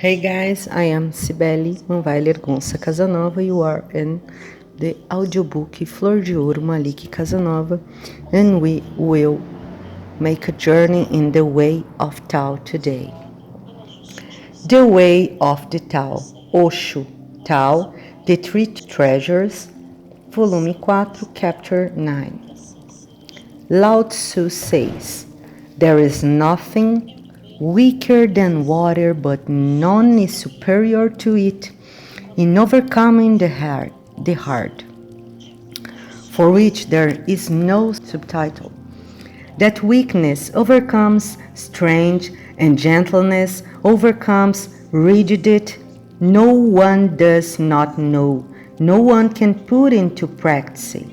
Hey guys, I am Cibele Manvailer Gonça Casanova. You are in the audiobook Flor de Ouro Malik Casanova, and we will make a journey in the Way of TAO today. The Way of the TAO, Osho, TAO, The Three Treasures, Volume 4, Chapter 9. Lao Tzu says, "There is nothing weaker than water, but none is superior to it in overcoming the hard, for which there is no subtitle. That weakness overcomes strength, and gentleness overcomes rigidity. No one does not know, no one can put into practice.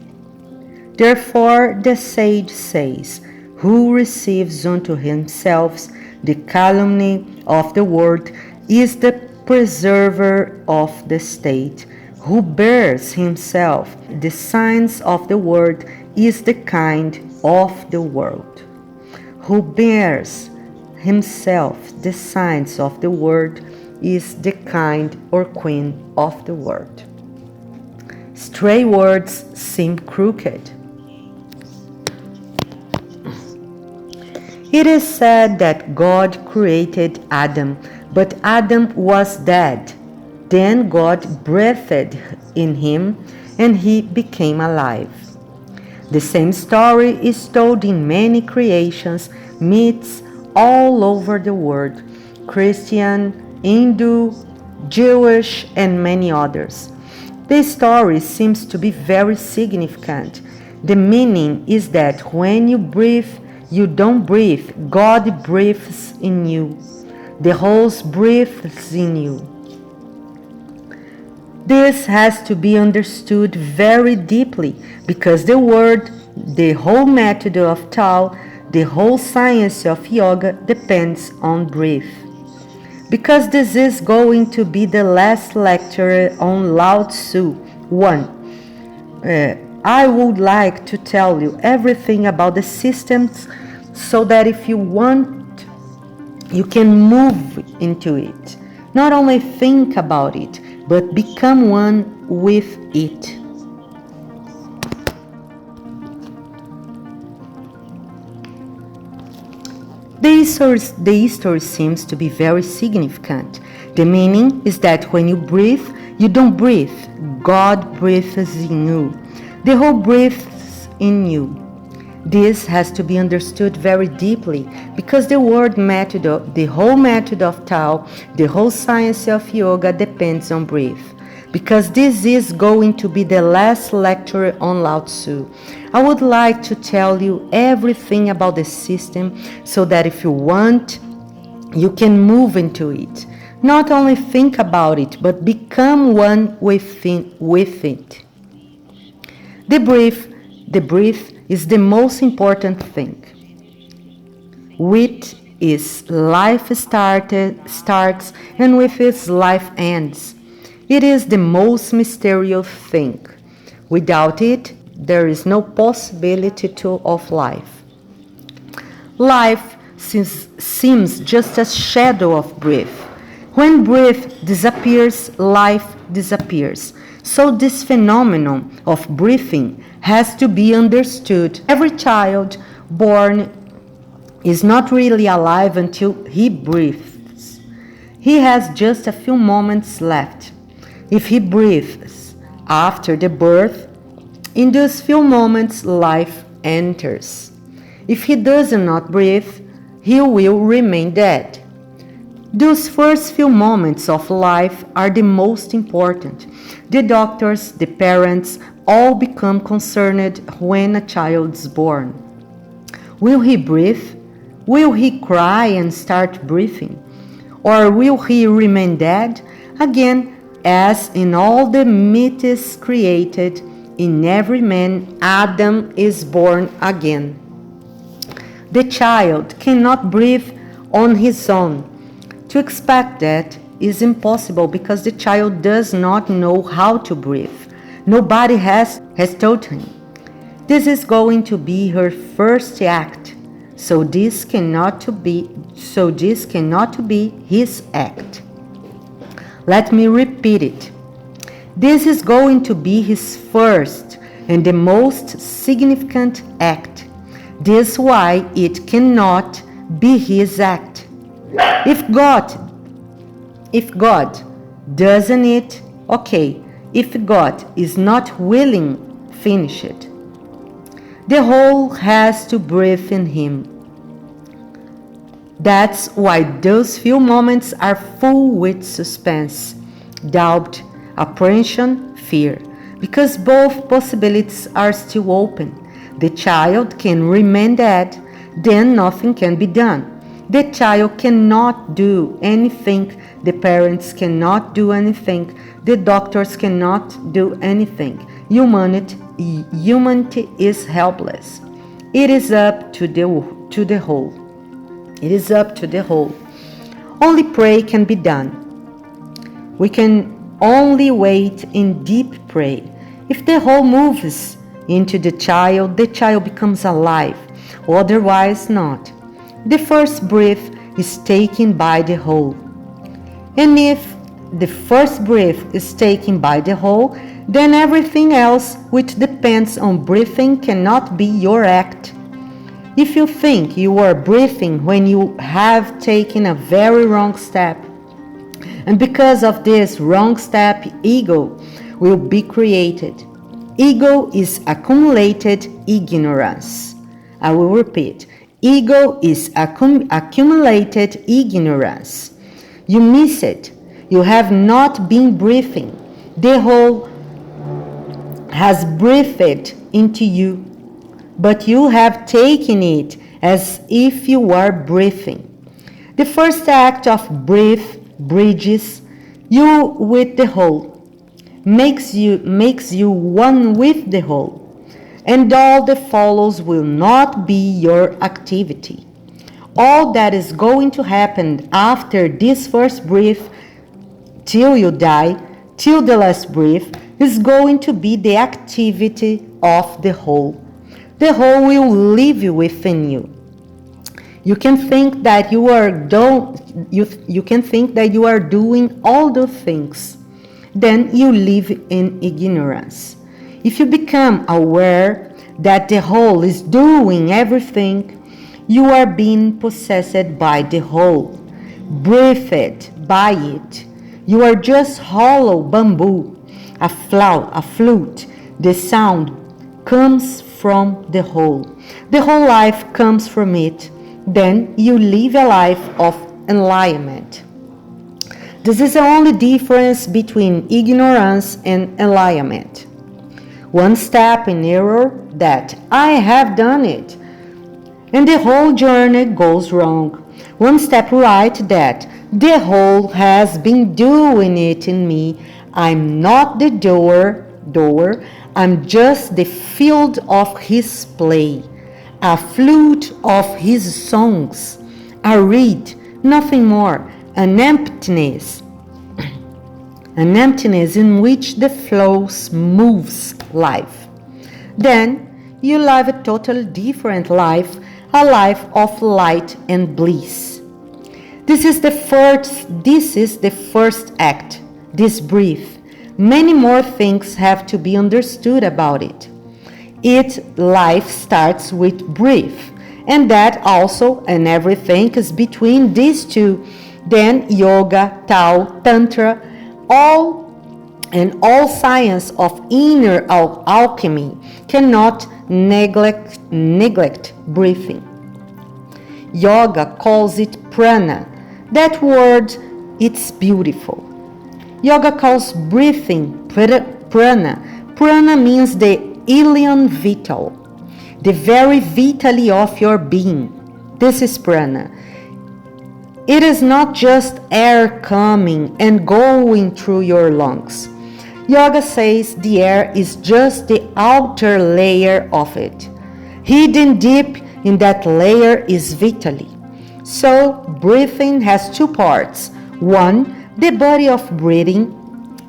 Therefore the sage says, who receives unto himself the calumny of the world is the preserver of the state. Who bears himself the signs of the world is the kind of the world. Who bears himself the signs of the world is the kind or queen of the world." Stray words seem crooked. It is said that God created Adam, but Adam was dead. Then God breathed in him, and he became alive. The same story is told in many creations, myths all over the world, Christian, Hindu, Jewish, and many others. The story seems to be very significant. The meaning is that when you breathe, you don't breathe, God breathes in you. The host breathes in you. This has to be understood very deeply because the word, the whole method of Tao, the whole science of yoga depends on breath. Because this is going to be the last lecture on Lao Tzu 1. I would like to tell you everything about the systems so that if you want, you can move into it. Not only think about it, but become one with it. The story seems to be very significant. The meaning is that when you breathe, you don't breathe. God breathes in you. The whole breathes in you. This has to be understood very deeply because the whole method of Tao, the whole science of yoga depends on breath. Because this is going to be the last lecture on Lao Tzu, I would like to tell you everything about the system so that if you want, you can move into it. Not only think about it, but become one with it. The breath is the most important thing. With its life starts and with its life ends. It is the most mysterious thing. Without it, there is no possibility of life. Life seems just a shadow of breath. When breath disappears, life disappears. So this phenomenon of breathing has to be understood. Every child born is not really alive until he breathes. He has just a few moments left. If he breathes after the birth, in those few moments life enters. If he does not breathe, he will remain dead. Those first few moments of life are the most important. The doctors, the parents, all become concerned when a child is born. Will he breathe? Will he cry and start breathing? Or will he remain dead? Again, as in all the myths created, in every man, Adam is born again. The child cannot breathe on his own. To expect that is impossible because the child does not know how to breathe. Nobody has told him. This is going to be her first act, so this cannot be his act. Let me repeat it. This is going to be his first and the most significant act. This is why it cannot be his act. If God doesn't it, okay. If God is not willing, finish it. The whole has to breathe in him. That's why those few moments are full with suspense, doubt, apprehension, fear, because both possibilities are still open. The child can remain dead, then nothing can be done. The child cannot do anything, the parents cannot do anything, the doctors cannot do anything. Humanity is helpless. It is up to the whole. It is up to the whole. Only prayer can be done. We can only wait in deep prayer. If the whole moves into the child becomes alive. Otherwise not. The first breath is taken by the whole. And if the first breath is taken by the whole, then everything else which depends on breathing cannot be your act. If you think you are breathing when you have taken a very wrong step, and because of this wrong step, ego will be created. Ego is accumulated ignorance. I will repeat. Ego is accumulated ignorance. You miss it. You have not been breathing. The whole has breathed into you, but you have taken it as if you were breathing. The first act of breath bridges you with the whole, makes you one with the whole, and all that follows will not be your activity. All that is going to happen after this first breath, till you die, till the last breath, is going to be the activity of the whole. The whole will live within you. You can think that you are doing all those things. Then you live in ignorance. If you become aware that the whole is doing everything, you are being possessed by the whole, breathed by it. You are just hollow bamboo, a flute. The sound comes from the whole. The whole life comes from it. Then you live a life of enlightenment. This is the only difference between ignorance and enlightenment. One step in error, that I have done it, and the whole journey goes wrong. One step right, that the whole has been doing it in me. I'm not the doer, I'm just the field of his play, a flute of his songs, a reed, nothing more, an emptiness in which the flow moves life. Then you live a totally different life, a life of light and bliss. This is the first act, this breath. Many more things have to be understood about it. Life starts with breath, and that also, and everything is between these two. Then yoga, Tao, tantra, all science of inner alchemy cannot neglect breathing. Yoga calls it prana. That word, it's beautiful. Yoga calls breathing prana. Prana means the elan vital, the very vitality of your being. This is prana. It is not just air coming and going through your lungs. Yoga says the air is just the outer layer of it. Hidden deep in that layer is vitality. So breathing has two parts. One, the body of breathing,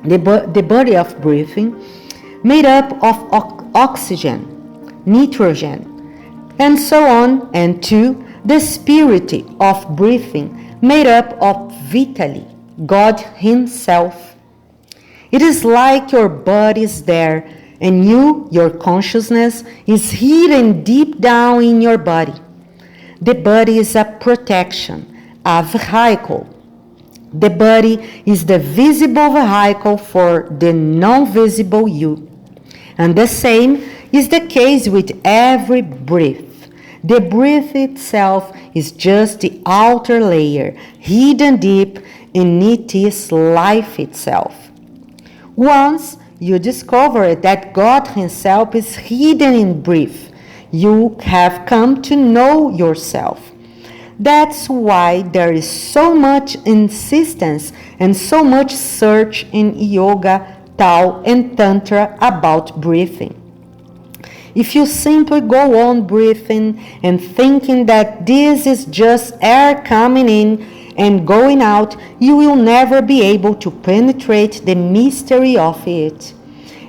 made up of oxygen, nitrogen, and so on. And two, the spirit of breathing, made up of vitality, God Himself. It is like your body is there and your consciousness, is hidden deep down in your body. The body is a protection, a vehicle. The body is the visible vehicle for the non-visible you. And the same is the case with every breath. The breath itself is just the outer layer, hidden deep in it is life itself. Once you discover that God Himself is hidden in breath, you have come to know yourself. That's why there is so much insistence and so much search in yoga, Tao, and tantra about breathing. If you simply go on breathing and thinking that this is just air coming in and going out, you will never be able to penetrate the mystery of it.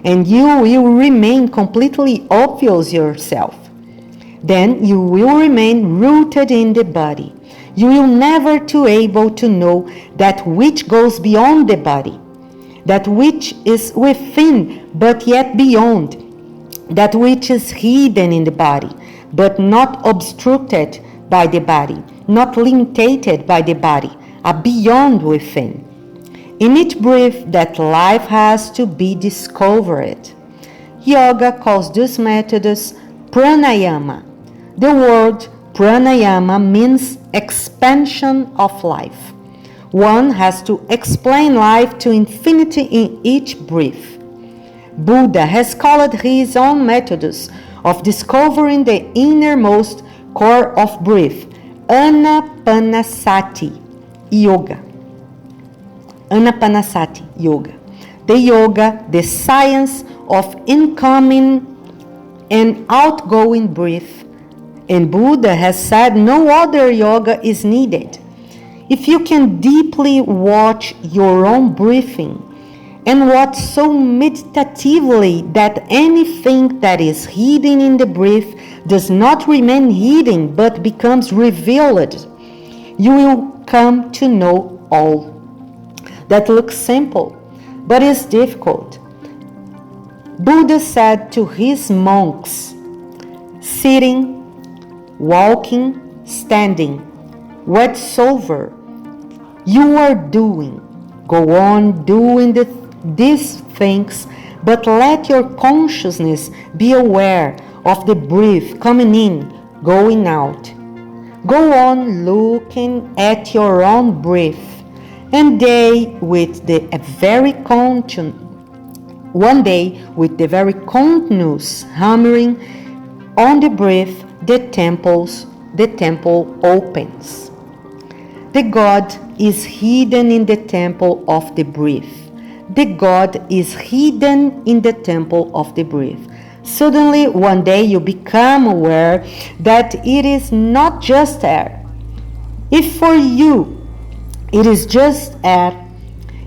And you will remain completely obvious yourself. Then you will remain rooted in the body. You will never be able to know that which goes beyond the body, that which is within but yet beyond, that which is hidden in the body but not obstructed by the body, not limited by the body, a beyond within. In each breath that life has to be discovered. Yoga calls these methods pranayama. The word pranayama means expansion of life. One has to explain life to infinity in each breath. Buddha has called his own methods of discovering the innermost core of breath, Anapanasati Yoga. Anapanasati Yoga. The yoga, the science of incoming and outgoing breath. And Buddha has said no other yoga is needed. If you can deeply watch your own breathing and watch so meditatively that anything that is hidden in the breath does not remain hidden but becomes revealed, you will come to know all. That looks simple, but is difficult. Buddha said to his monks, sitting, walking, standing, whatsoever you are doing, go on doing these things, but let your consciousness be aware of the breath coming in, going out. Go on looking at your own breath, and one day with the very continuous hammering on the breath, the temple opens. The God is hidden in the temple of the breath. The God is hidden in the temple of the breath. Suddenly, one day you become aware that it is not just air. If for you it is just air,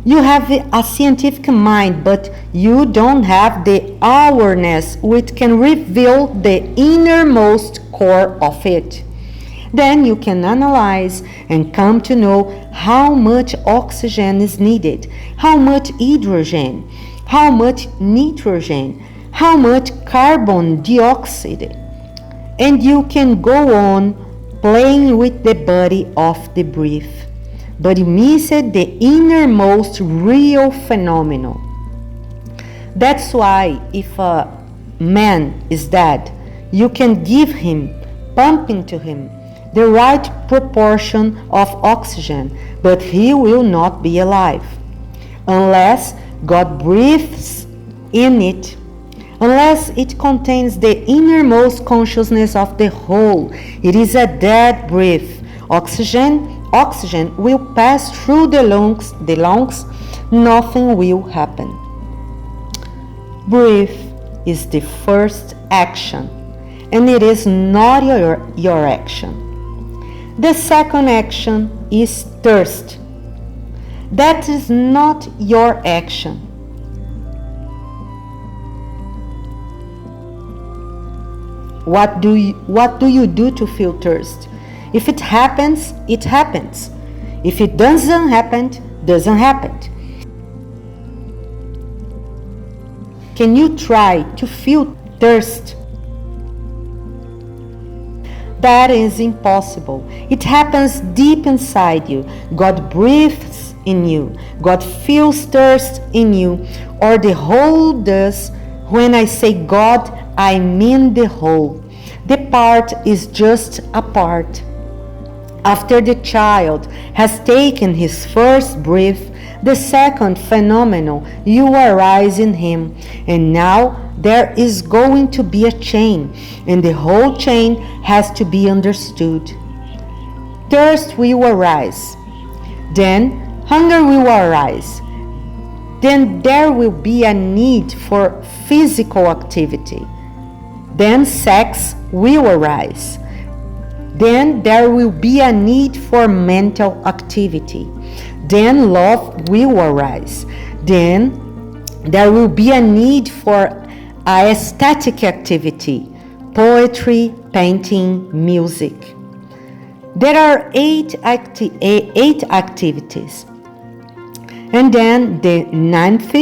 you have a scientific mind, but you don't have the awareness which can reveal the innermost core of it. Then you can analyze and come to know how much oxygen is needed, how much hydrogen, how much nitrogen, how much carbon dioxide. And you can go on playing with the body of the breath. But you missed the innermost real phenomenon. That's why if a man is dead, you can give him, pump into him, the right proportion of oxygen, but he will not be alive unless God breathes in it, unless it contains the innermost consciousness of the whole. It is a dead breath. Oxygen will pass through the lungs, nothing will happen. Breath is the first action, and it is not your action. The second action is thirst. That is not your action. What do you do to feel thirst? If it happens, it happens. If it doesn't happen, Doesn't happen. Can you try to feel thirst? That is impossible. It happens deep inside you. God breathes in you. God feels thirst in you, or the whole does. When I say God, I mean the whole. The part is just a part. After the child has taken his first breath, the second phenomenon you arise in him, and now there is going to be a chain, and the whole chain has to be understood. Thirst will arise, then hunger will arise, then there will be a need for physical activity, then sex will arise, then there will be a need for mental activity, then love will arise, then there will be a need for aesthetic activity, poetry, painting, music. There are eight activities. And then the ninth,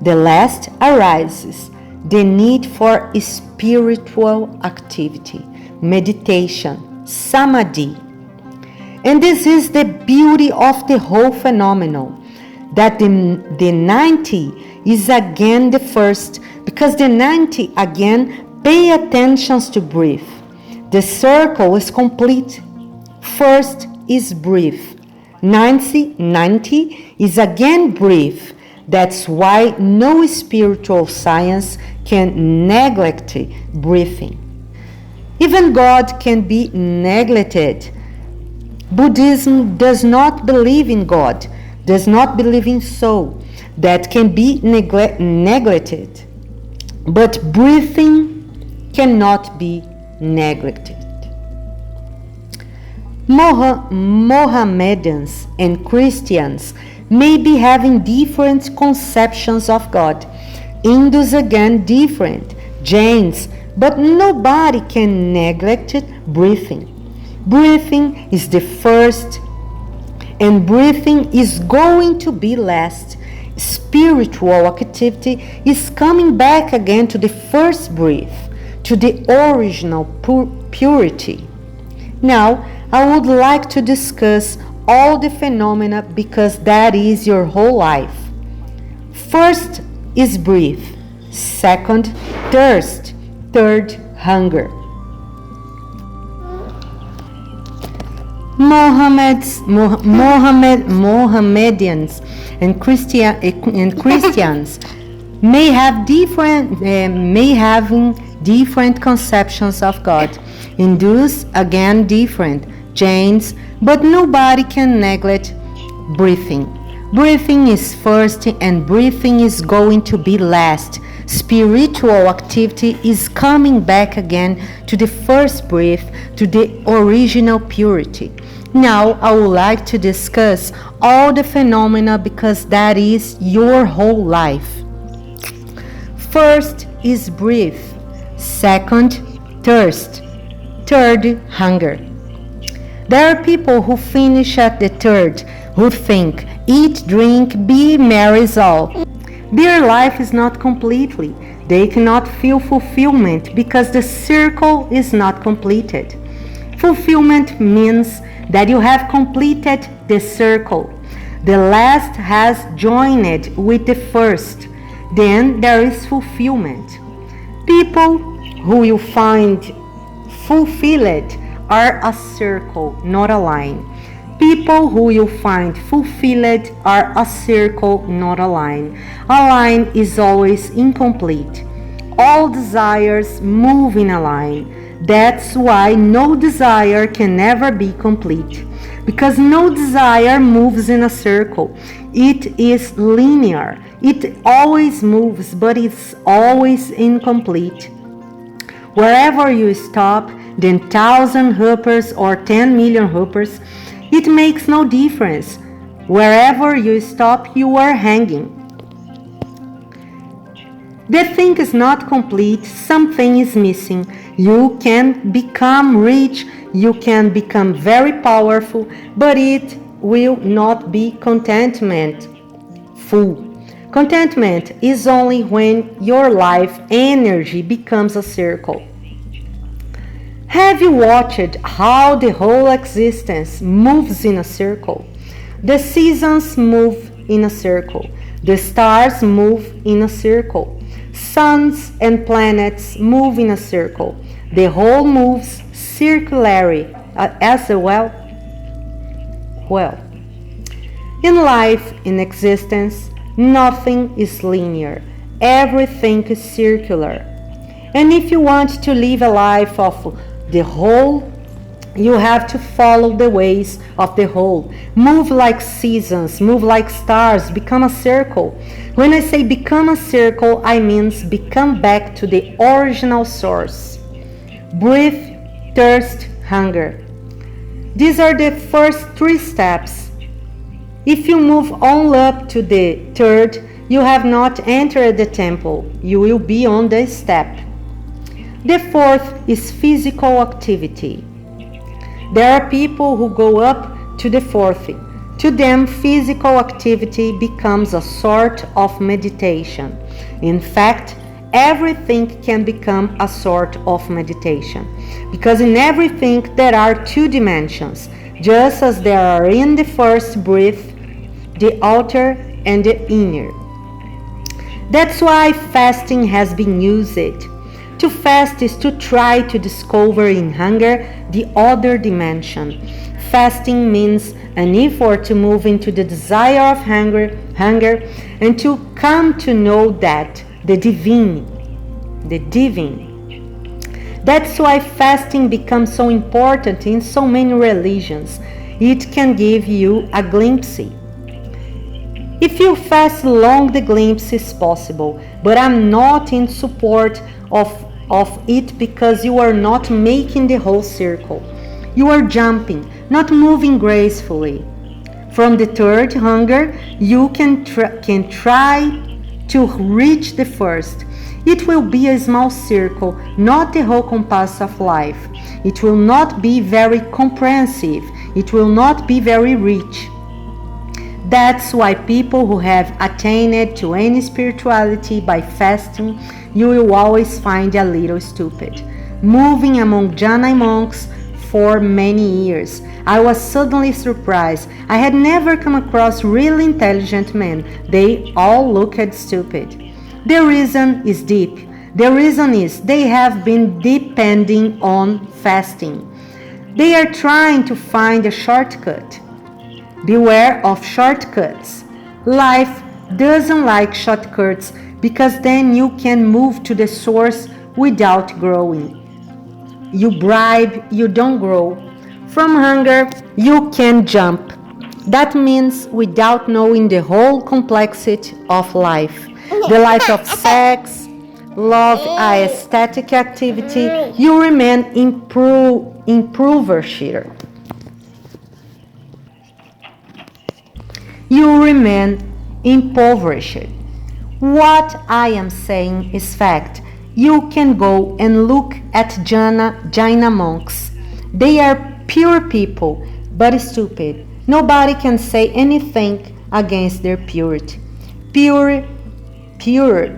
the last, arises, the need for spiritual activity, meditation, samadhi. And this is the beauty of the whole phenomenon, that the 90 is again the first, because the 90 again pay attention to breathe. The circle is complete. First is breathe. 90 is again breathe. That's why no spiritual science can neglect breathing. Even God can be neglected. Buddhism does not believe in God, does not believe in soul that can be neglected. But breathing cannot be neglected. Mohammedans and Christians may be having different conceptions of God. Hindus again different, Jains, but nobody can neglect breathing. Breathing is the first, and breathing is going to be last. Spiritual activity is coming back again to the first breath, to the original purity. Now, I would like to discuss all the phenomena because that is your whole life. First is breathe. Second, thirst. Third, hunger. Mohammedans and Christians may have different conceptions of God. Hindus again different, Jains, but nobody can neglect breathing. Breathing is first and breathing is going to be last. Spiritual activity is coming back again to the first breath, to the original purity. Now I would like to discuss all the phenomena because that is your whole life. First is breathe. Second, thirst. Third, hunger. There are people who finish at the third, who think, eat, drink, be merry is all. Their life is not completely. They cannot feel fulfillment because the circle is not completed. Fulfillment means that you have completed the circle. The last has joined with the first. Then there is fulfillment. People who you find fulfilled are a circle, not a line. People who you find fulfilled are a circle, not a line. A line is always incomplete. All desires move in a line. That's why no desire can ever be complete. Because no desire moves in a circle. It is linear. It always moves, but it's always incomplete. Wherever you stop, then 1,000 hoppers or 10 million hoppers, it makes no difference. Wherever you stop, you are hanging. The thing is not complete, something is missing. You can become rich, you can become very powerful, but it will not be contentment full. Contentment is only when your life energy becomes a circle. Have you watched how the whole existence moves in a circle? The seasons move in a circle. The stars move in a circle. Suns and planets move in a circle. The whole moves circularly as well. Well, in life, in existence, nothing is linear. Everything is circular. And if you want to live a life of the whole, you have to follow the ways of the whole. Move like seasons, move like stars, become a circle. When I say become a circle, I mean become back to the original source. Breathe, thirst, hunger. These are the first 3 steps. If you move on up to the third, you have not entered the temple. You will be on the step. The fourth is physical activity. There are people who go up to the fourth. To them, physical activity becomes a sort of meditation. In fact, everything can become a sort of meditation, because in everything there are 2 dimensions, just as there are in the first breath, the outer and the inner. That's why fasting has been used. To fast is to try to discover in hunger the other dimension. Fasting means an effort to move into the desire of hunger and to come to know that the divine. That's why fasting becomes so important in so many religions. It can give you a glimpse. If you fast long, the glimpse is possible, but I'm not in support of it, because you are not making the whole circle. You are jumping, not moving gracefully. From the third hunger, you can try to reach the first. It will be a small circle, not the whole compass of life. It will not be very comprehensive. It will not be very rich. That's why people who have attained to any spirituality by fasting, you will always find a little stupid. Moving among Janai monks for many years, I was suddenly surprised. I had never come across really intelligent men. They all looked stupid. The reason is deep. The reason is they have been depending on fasting. They are trying to find a shortcut. Beware of shortcuts. Life doesn't like shortcuts, because then you can move to the source without growing. You bribe, you don't grow. From hunger, you can jump. That means without knowing the whole complexity of life. The life of sex, love, aesthetic activity, you remain impoverished. You remain impoverished. What I am saying is fact. You can go and look at Jaina monks. They are pure people, but stupid. Nobody can say anything against their purity. Pure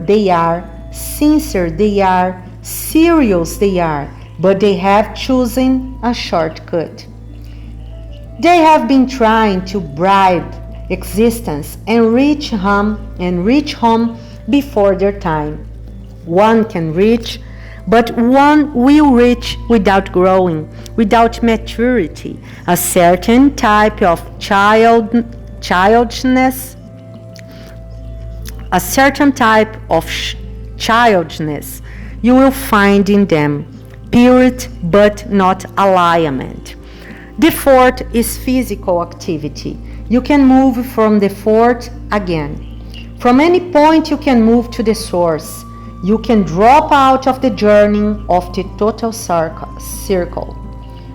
they are, sincere they are, serious they are, but they have chosen a shortcut. They have been trying to bribe existence and reach home before their time. One can reach, but one will reach without growing, without maturity, a certain type of childishness, you will find in them, purity but not alignment. The fourth is physical activity. You can move from the fourth again. From any point you can move to the source. You can drop out of the journey of the total circle.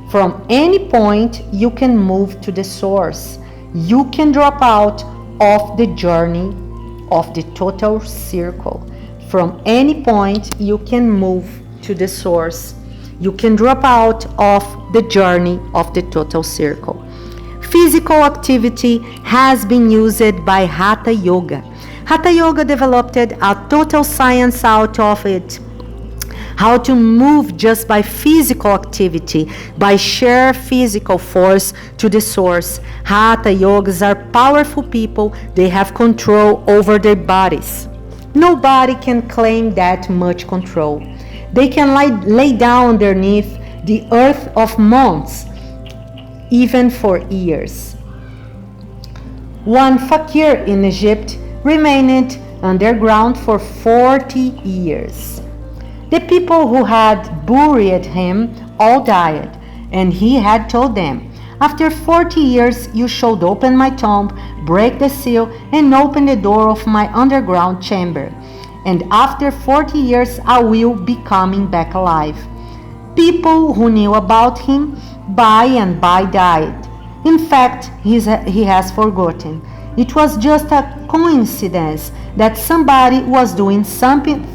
From any point you can move to the source. You can drop out of the journey of the total circle. From any point you can move to the source. You can drop out of the journey of the total circle. Physical activity has been used by Hatha Yoga. Hatha Yoga developed a total science out of it. How to move just by physical activity, by sheer physical force to the source. Hatha Yogis are powerful people. They have control over their bodies. Nobody can claim that much control. They can lay down underneath the earth of months, even for years. One fakir in Egypt remained underground for 40 years. The people who had buried him all died, and he had told them, "After 40 years you should open my tomb, break the seal, and open the door of my underground chamber. And after 40 years I will be coming back alive." People who knew about him by and by died. In fact, he has forgotten. It was just a coincidence that somebody was doing something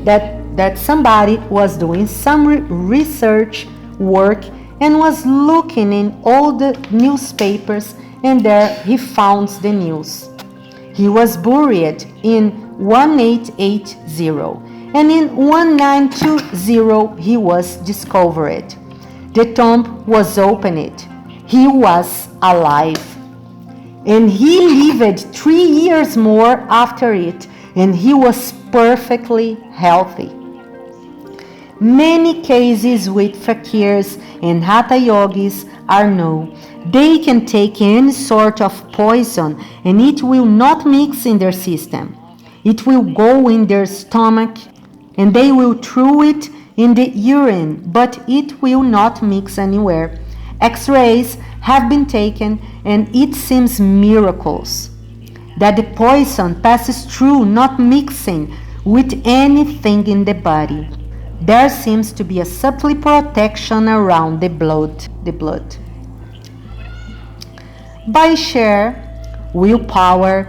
that somebody was doing some research work and was looking in all the newspapers, and there he found the news. He was buried in 1880, and in 1920 he was discovered. The tomb was opened. He was alive. And he lived 3 years more after it, and he was perfectly healthy. Many cases with fakirs and hatha yogis are known. They can take any sort of poison and it will not mix in their system. It will go in their stomach and they will throw it in the urine, but it will not mix anywhere. X-rays have been taken and it seems miracles that the poison passes through, not mixing with anything in the body. There seems to be a subtle protection around the blood. By sheer willpower,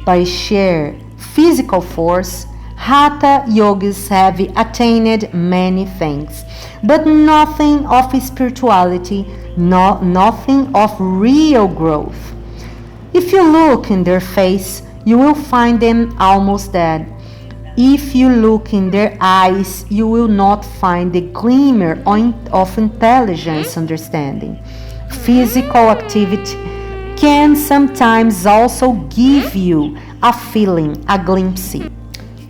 by sheer physical force, Hatha yogis have attained many things, but nothing of spirituality, nothing of real growth. If you look in their face, you will find them almost dead. If you look in their eyes, you will not find the glimmer of intelligence, understanding. Physical activity can sometimes also give you a feeling, a glimpse.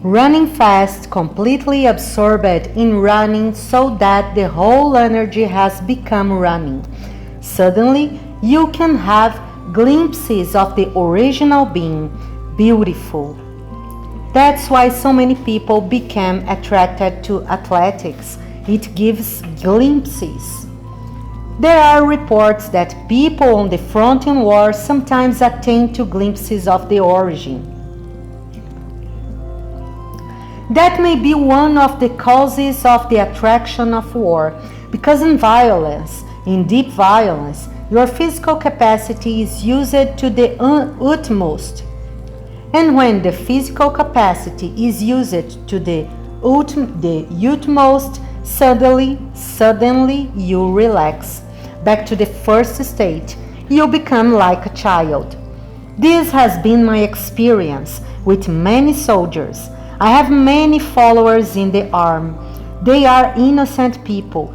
Running fast, completely absorbed in running so that the whole energy has become running. Suddenly, you can have glimpses of the original being, beautiful. That's why so many people became attracted to athletics. It gives glimpses. There are reports that people on the front in war sometimes attain to glimpses of the origin. That may be one of the causes of the attraction of war, because in violence, in deep violence, your physical capacity is used to the utmost. And when the physical capacity is used to the utmost, suddenly you relax. Back to the first state, you become like a child. This has been my experience with many soldiers. I have many followers in the army. They are innocent people,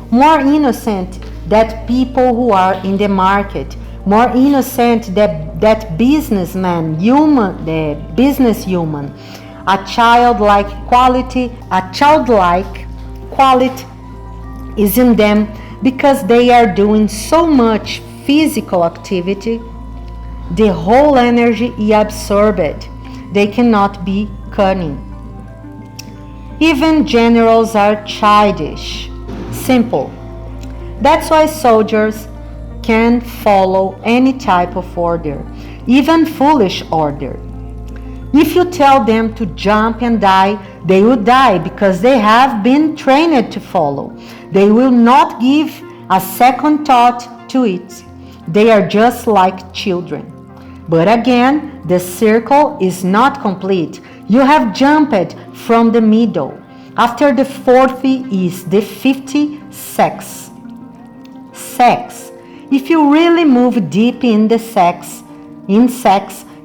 more innocent than people who are in the market, more innocent than that businessman, the business human. A childlike quality is in them because they are doing so much physical activity. The whole energy is absorbed. They cannot be cunning. Even generals are childish, simple. That's why soldiers can follow any type of order, even foolish order. If you tell them to jump and die, they will die because they have been trained to follow. They will not give a second thought to it. They are just like children. But again, the circle is not complete. You have jumped from the middle. After the 40 is the 50 sex. sex. If you really move deep in sex,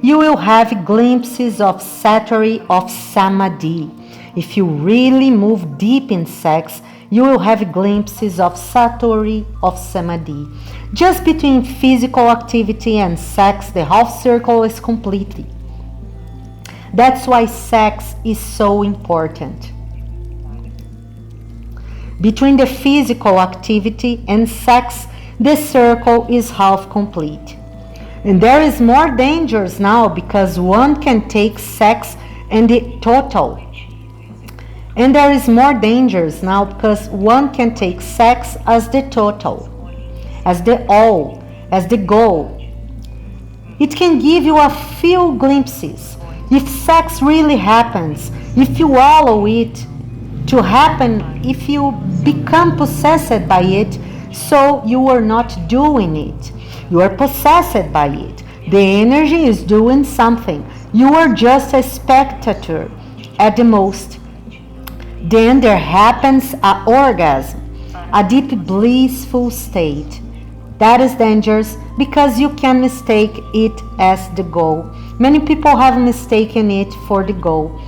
you will have glimpses of satori of samadhi. If you really move deep in sex, you will have glimpses of satori of samadhi. Just between physical activity and sex, the half circle is completed. That's why sex is so important. Between the physical activity and sex, the circle is half complete. And there is more dangers now because one can take sex and the total. And there is more dangers now because one can take sex as the total, as the all, as the goal. It can give you a few glimpses. If sex really happens, if you allow it to happen, if you become possessed by it, so you are not doing it. You are possessed by it. The energy is doing something. You are just a spectator at the most. Then there happens an orgasm, a deep blissful state. That is dangerous because you can mistake it as the goal. Many people have mistaken it for the goal.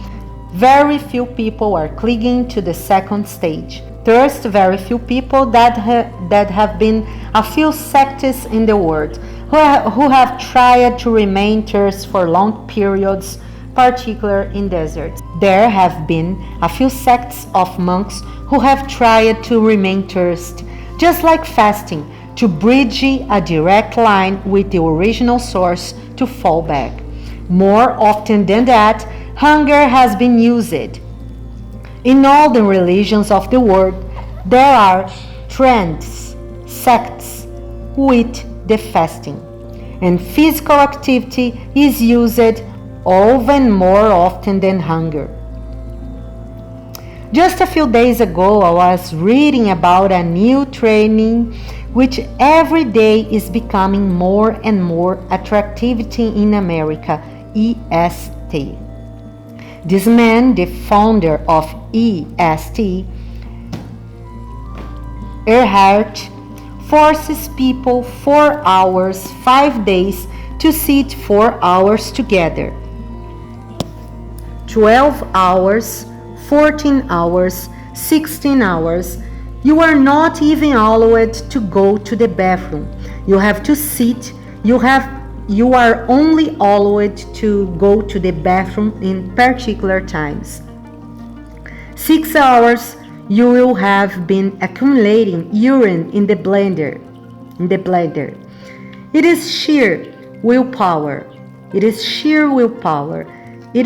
Very few people are clinging to the second stage. Thirst, very few people that have been a few sects in the world who have tried to remain thirst for long periods, particularly in deserts. There have been a few sects of monks who have tried to remain thirst, just like fasting, to bridge a direct line with the original source to fall back. More often than that, hunger has been used. In all the religions of the world, there are trends, sects with the fasting, and physical activity is used even more often than hunger. Just a few days ago, I was reading about a new training which every day is becoming more and more attractivity in America, EST. This man, the founder of EST, Erhard, forces people 4 hours, 5 days to sit 4 hours together. 12 hours, 14 hours, 16 hours. You are not even allowed to go to the bathroom. You have to sit. You are only allowed to go to the bathroom in particular times. 6 hours, you will have been accumulating urine in the bladder. It is sheer willpower. It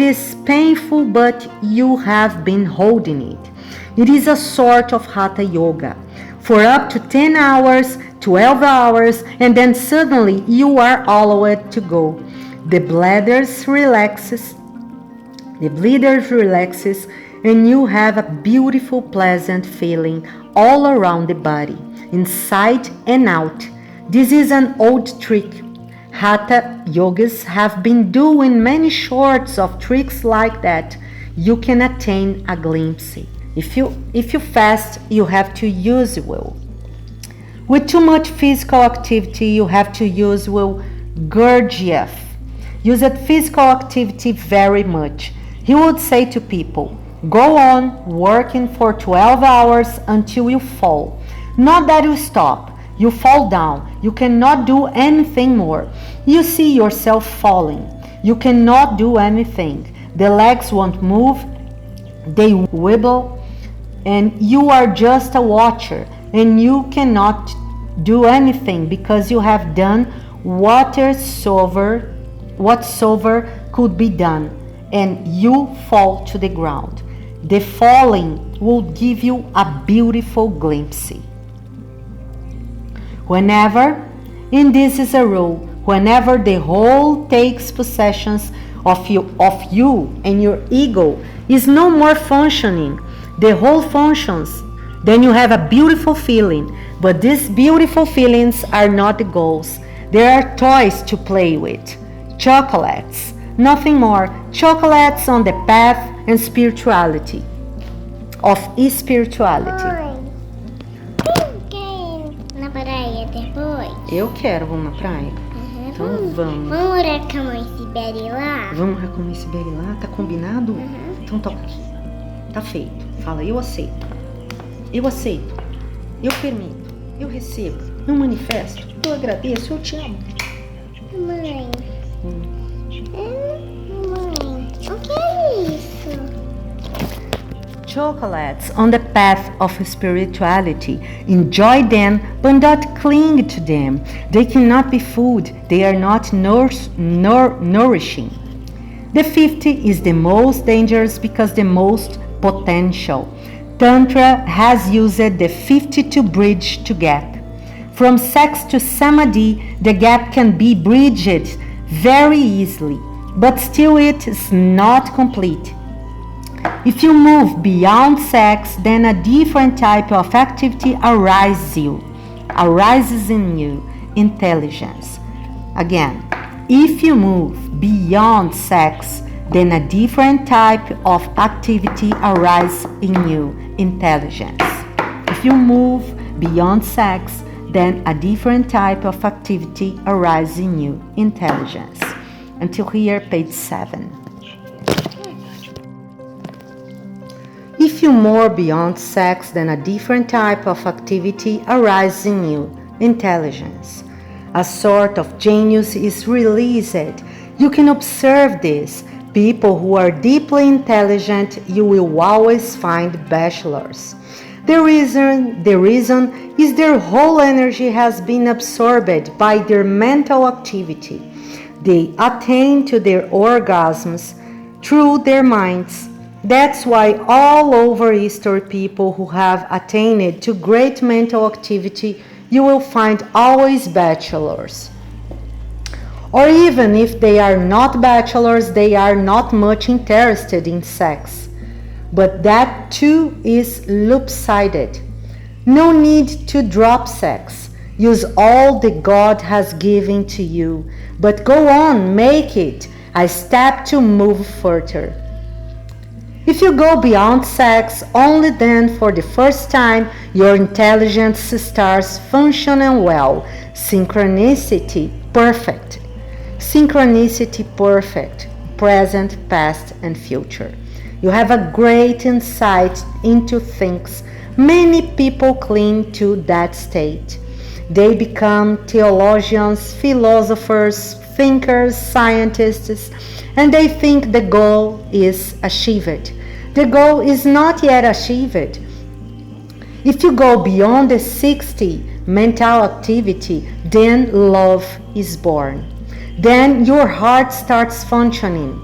is painful, but you have been holding it. It is a sort of hatha yoga. For up to 10 hours, 12 hours, and then suddenly you are allowed to go. The bladder relaxes, and you have a beautiful, pleasant feeling all around the body, inside and out. This is an old trick. Hatha yogis have been doing many sorts of tricks like that. You can attain a glimpse. If you fast, you have to use will. With too much physical activity, you have to use will. Gurdjieff used physical activity very much. He would say to people, go on working for 12 hours until you fall. Not that you stop. You fall down. You cannot do anything more. You see yourself falling. You cannot do anything. The legs won't move. They wibble. And you are just a watcher. And you cannot do anything because you have done whatsoever could be done. And you fall to the ground. The falling will give you a beautiful glimpse. Whenever, and this is a rule, whenever the whole takes possession of you and your ego is no more functioning, the whole functions, then you have a beautiful feeling. But these beautiful feelings are not the goals. They are toys to play with. Chocolates, nothing more. Chocolates on the path and spirituality, of spirituality. Mãe, tem quem na praia Eu quero, vamos na praia? Então vamos. Vamos orar com a mãe Sibeli lá? Vamos orar com a mãe Sibeli lá? Tá combinado? Então toca aqui. Tá feito. Fala, eu aceito. Eu aceito. Eu permito. Eu recebo. Eu manifesto. Eu agradeço. Eu te amo. Mãe. Mãe, o que é isso? Chocolates on the path of spirituality. Enjoy them, but not cling to them. They cannot be food. They are not nourishing. The 50 is the most dangerous because the most potential. Tantra has used the 50 to bridge to gap. From sex to samadhi, the gap can be bridged very easily, but still it is not complete. If you move beyond sex, then a different type of activity arises in you, intelligence. Again, if you move beyond sex, then a different type of activity arises in you, intelligence. If you move beyond sex, then a different type of activity arises in you, intelligence. Until here, page 7. If you move beyond sex, then a different type of activity arises in you, intelligence. A sort of genius is released. You can observe this. People who are deeply intelligent, you will always find bachelors. The reason is their whole energy has been absorbed by their mental activity. They attain to their orgasms through their minds. That's why all over history people who have attained to great mental activity, you will find always bachelors. Or even if they are not bachelors, they are not much interested in sex. But that too is lopsided. No need to drop sex. Use all that God has given to you. But go on, make it a step to move further. If you go beyond sex, only then for the first time your intelligence starts functioning well. Synchronicity perfect. Synchronicity perfect. Present, past, and future. You have a great insight into things. Many people cling to that state. They become theologians, philosophers, thinkers, scientists, and they think the goal is achieved. The goal is not yet achieved. If you go beyond the 60 mental activity, then love is born. Then your heart starts functioning.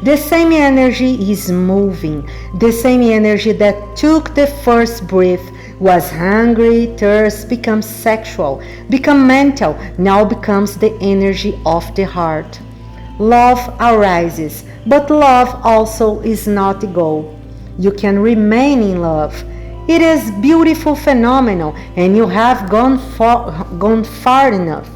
The same energy is moving. The same energy that took the first breath, was hungry, thirst, becomes sexual, become mental, now becomes the energy of the heart. Love arises, but love also is not the goal. You can remain in love. It is a beautiful phenomenon, and you have gone far enough.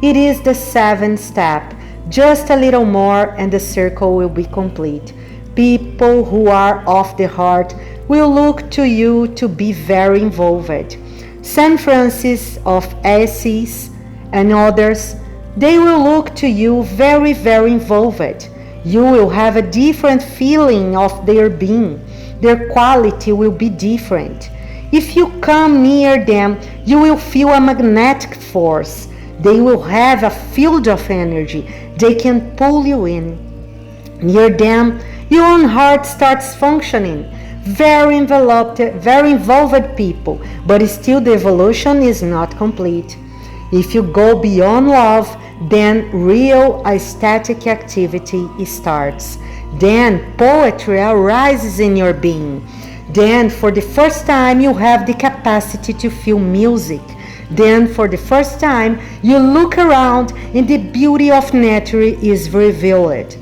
It is the 7th step. Just a little more and the circle will be complete. People who are of the heart will look to you to be very involved. Saint Francis of Assisi and others, they will look to you very, very involved. You will have a different feeling of their being. Their quality will be different. If you come near them, you will feel a magnetic force. They will have a field of energy. They can pull you in. Near them, your own heart starts functioning. Very enveloped, very involved people, but still the evolution is not complete. If you go beyond love, then real aesthetic activity starts. Then poetry arises in your being. Then for the first time you have the capacity to feel music. Then for the first time you look around and the beauty of nature is revealed.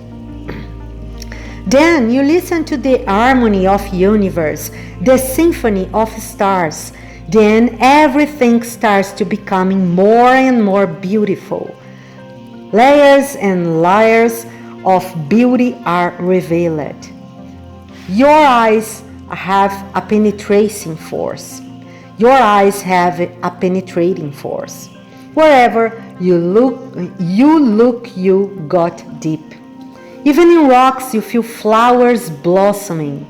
Then you listen to the harmony of universe, the symphony of stars. Then everything starts to becoming more and more beautiful. Layers and layers of beauty are revealed. Your eyes have a penetrating force. Your eyes have a penetrating force. Wherever you got deep. Even in rocks you feel flowers blossoming.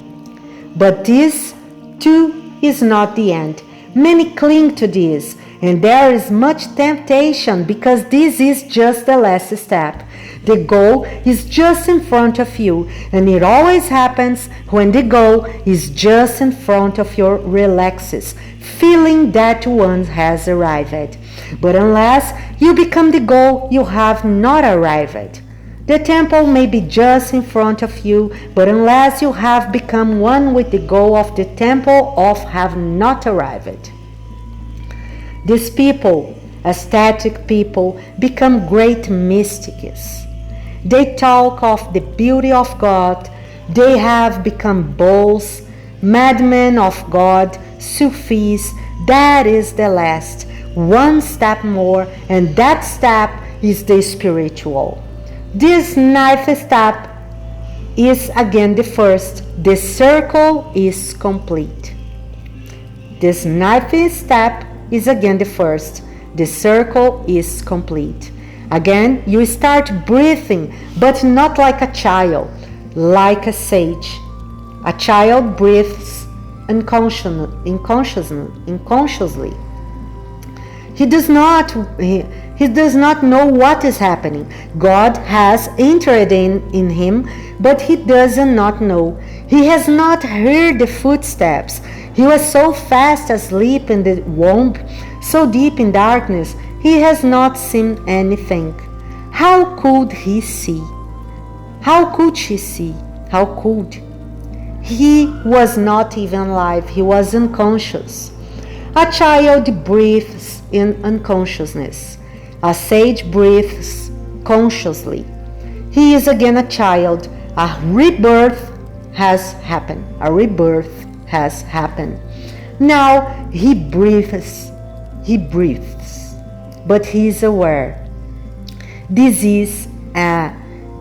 But this, too, is not the end. Many cling to this, and there is much temptation because this is just the last step. The goal is just in front of you, and it always happens when the goal is just in front of your relaxes, feeling that one has arrived. But unless you become the goal, you have not arrived. The temple may be just in front of you, but unless you have become one with the goal of the temple of have not arrived. These people, aesthetic people, become great mystics. They talk of the beauty of God. They have become bulls, madmen of God, Sufis. That is the last. One step more, and that step is the spiritual. This ninth step is again the first. The circle is complete. This ninth step is again the first. The circle is complete. Again, you start breathing, but not like a child, like a sage. A child breathes unconsciously. He does not know what is happening. God has entered in him, but he does not know. He has not heard the footsteps. He was so fast asleep in the womb, so deep in darkness, he has not seen anything. How could he see? How could she see? How could? He was not even alive. He was unconscious. A child breathes in unconsciousness. A sage breathes consciously. He is again a child. A rebirth has happened. A rebirth has happened. Now he breathes. He breathes. But he is aware. This is a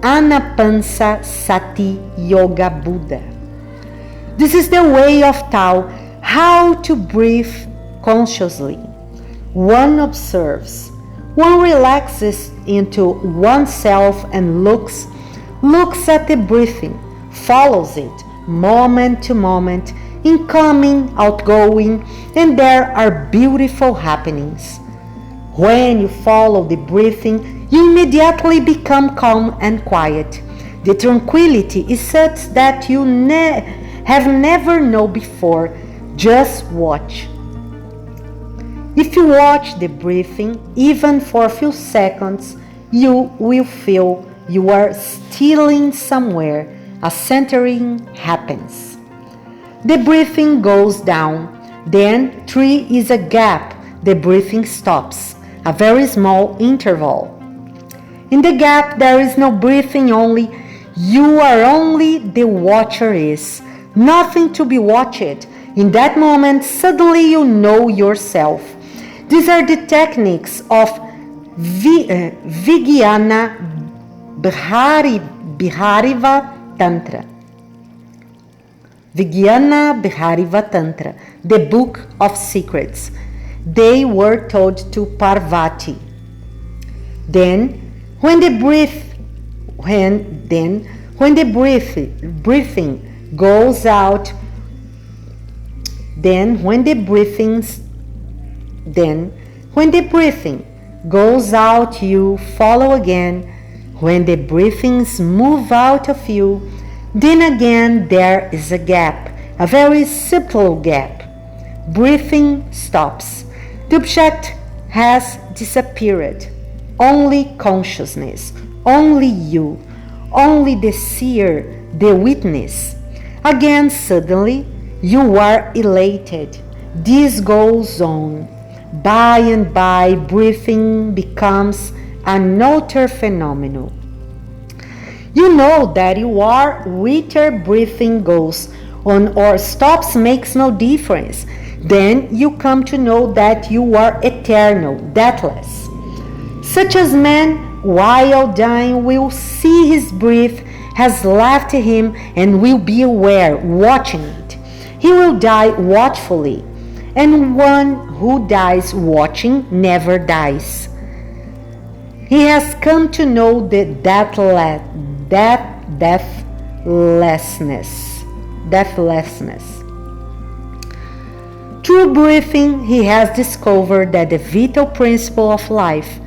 Anapansa Sati Yoga Buddha. This is the way of Tao, how to breathe consciously. One observes, one relaxes into oneself and looks at the breathing, follows it moment to moment, incoming, outgoing, and there are beautiful happenings. When you follow the breathing, you immediately become calm and quiet. The tranquility is such that you have never known before. Just watch. If you watch the breathing, even for a few seconds, you will feel you are stealing somewhere. A centering happens. The breathing goes down. Then 3 is a gap. The breathing stops. A very small interval. In the gap there is no breathing, only you are, only the watcher is. Nothing to be watched. In that moment, suddenly you know yourself. These are the techniques of Vijnana Bihariva Tantra. Vijnana Bihariva Tantra, the book of secrets. They were told to Parvati. Then, when the breathing goes out, when the breathing goes out, you follow again. When the breathings move out of you, then again there is a gap, a very subtle gap. Breathing stops. The object has disappeared. Only consciousness, only you, only the seer, the witness. Again, suddenly, you are elated. This goes on. By and by, breathing becomes an utter phenomenon. You know that you are, whether breathing goes on or stops makes no difference. Then you come to know that you are eternal, deathless. Such as man, while dying, will see his breath has left him and will be aware, watching it. He will die watchfully, and one who dies watching never dies. He has come to know the deathlessness. Through breathing, he has discovered that the vital principle of life,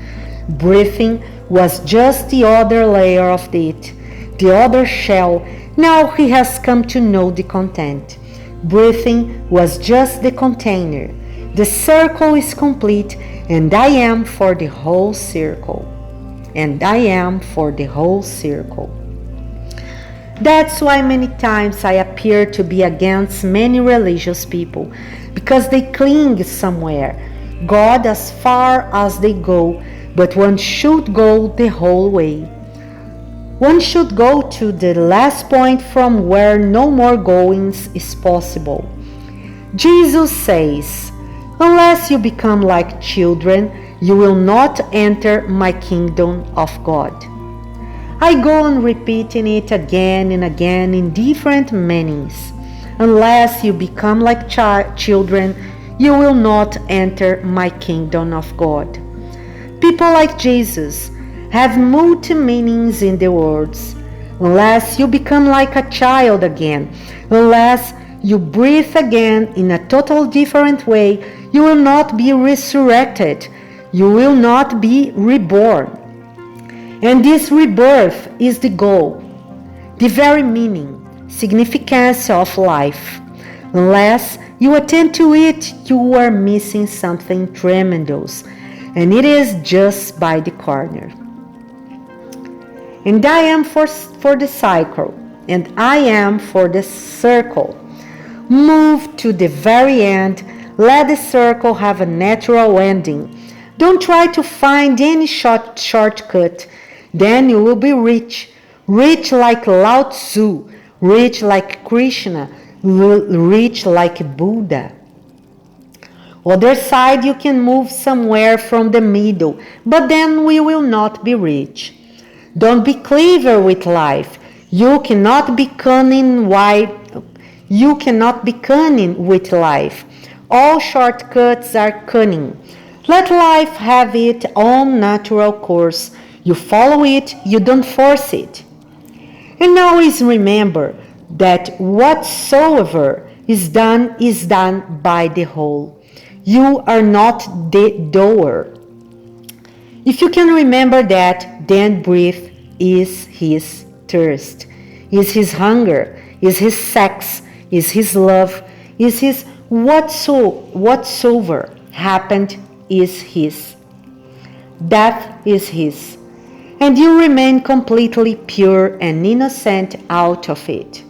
breathing, was just the other layer of it, the other shell. Now he has come to know the content. Breathing was just the container. The circle is complete, and I am for the whole circle. And I am for the whole circle. That's why many times I appear to be against many religious people, because they cling somewhere, God as far as they go, but one should go the whole way. One should go to the last point from where no more goings is possible. Jesus says, unless you become like children, you will not enter my kingdom of God. I go on repeating it again and again in different meanings. Unless you become like children, you will not enter my kingdom of God. People like Jesus have multi-meanings in the words. Unless you become like a child again, unless you breathe again in a totally different way, you will not be resurrected. You will not be reborn. And this rebirth is the goal, the very meaning, significance of life. Unless you attend to it, you are missing something tremendous, and it is just by the corner. And I am for the cycle, and I am for the circle. Move to the very end. Let the circle have a natural ending. Don't try to find any shortcut. Then you will be rich. Rich like Lao Tzu. Rich like Krishna. Rich like Buddha. Other side, you can move somewhere from the middle, but then we will not be rich. Don't be clever with life. You cannot be cunning with life. All shortcuts are cunning. Let life have its own natural course. You follow it, you don't force it. And always remember that whatsoever is done by the whole. You are not the doer. If you can remember that, then breathe is his thirst, is his hunger, is his sex, is his love, is his whatsoever happened is his. Death is his. And you remain completely pure and innocent out of it.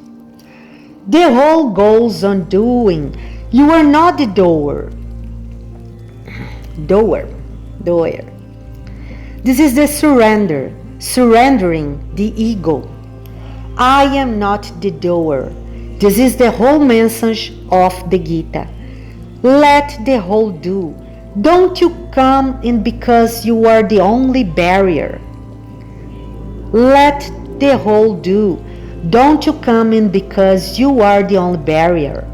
The whole goes on doing. You are not the doer. Doer. This is the surrendering the ego. I am not the doer. This is the whole message of the Gita. Let the whole do. Don't you come in because you are the only barrier. Let the whole do. Don't you come in because you are the only barrier.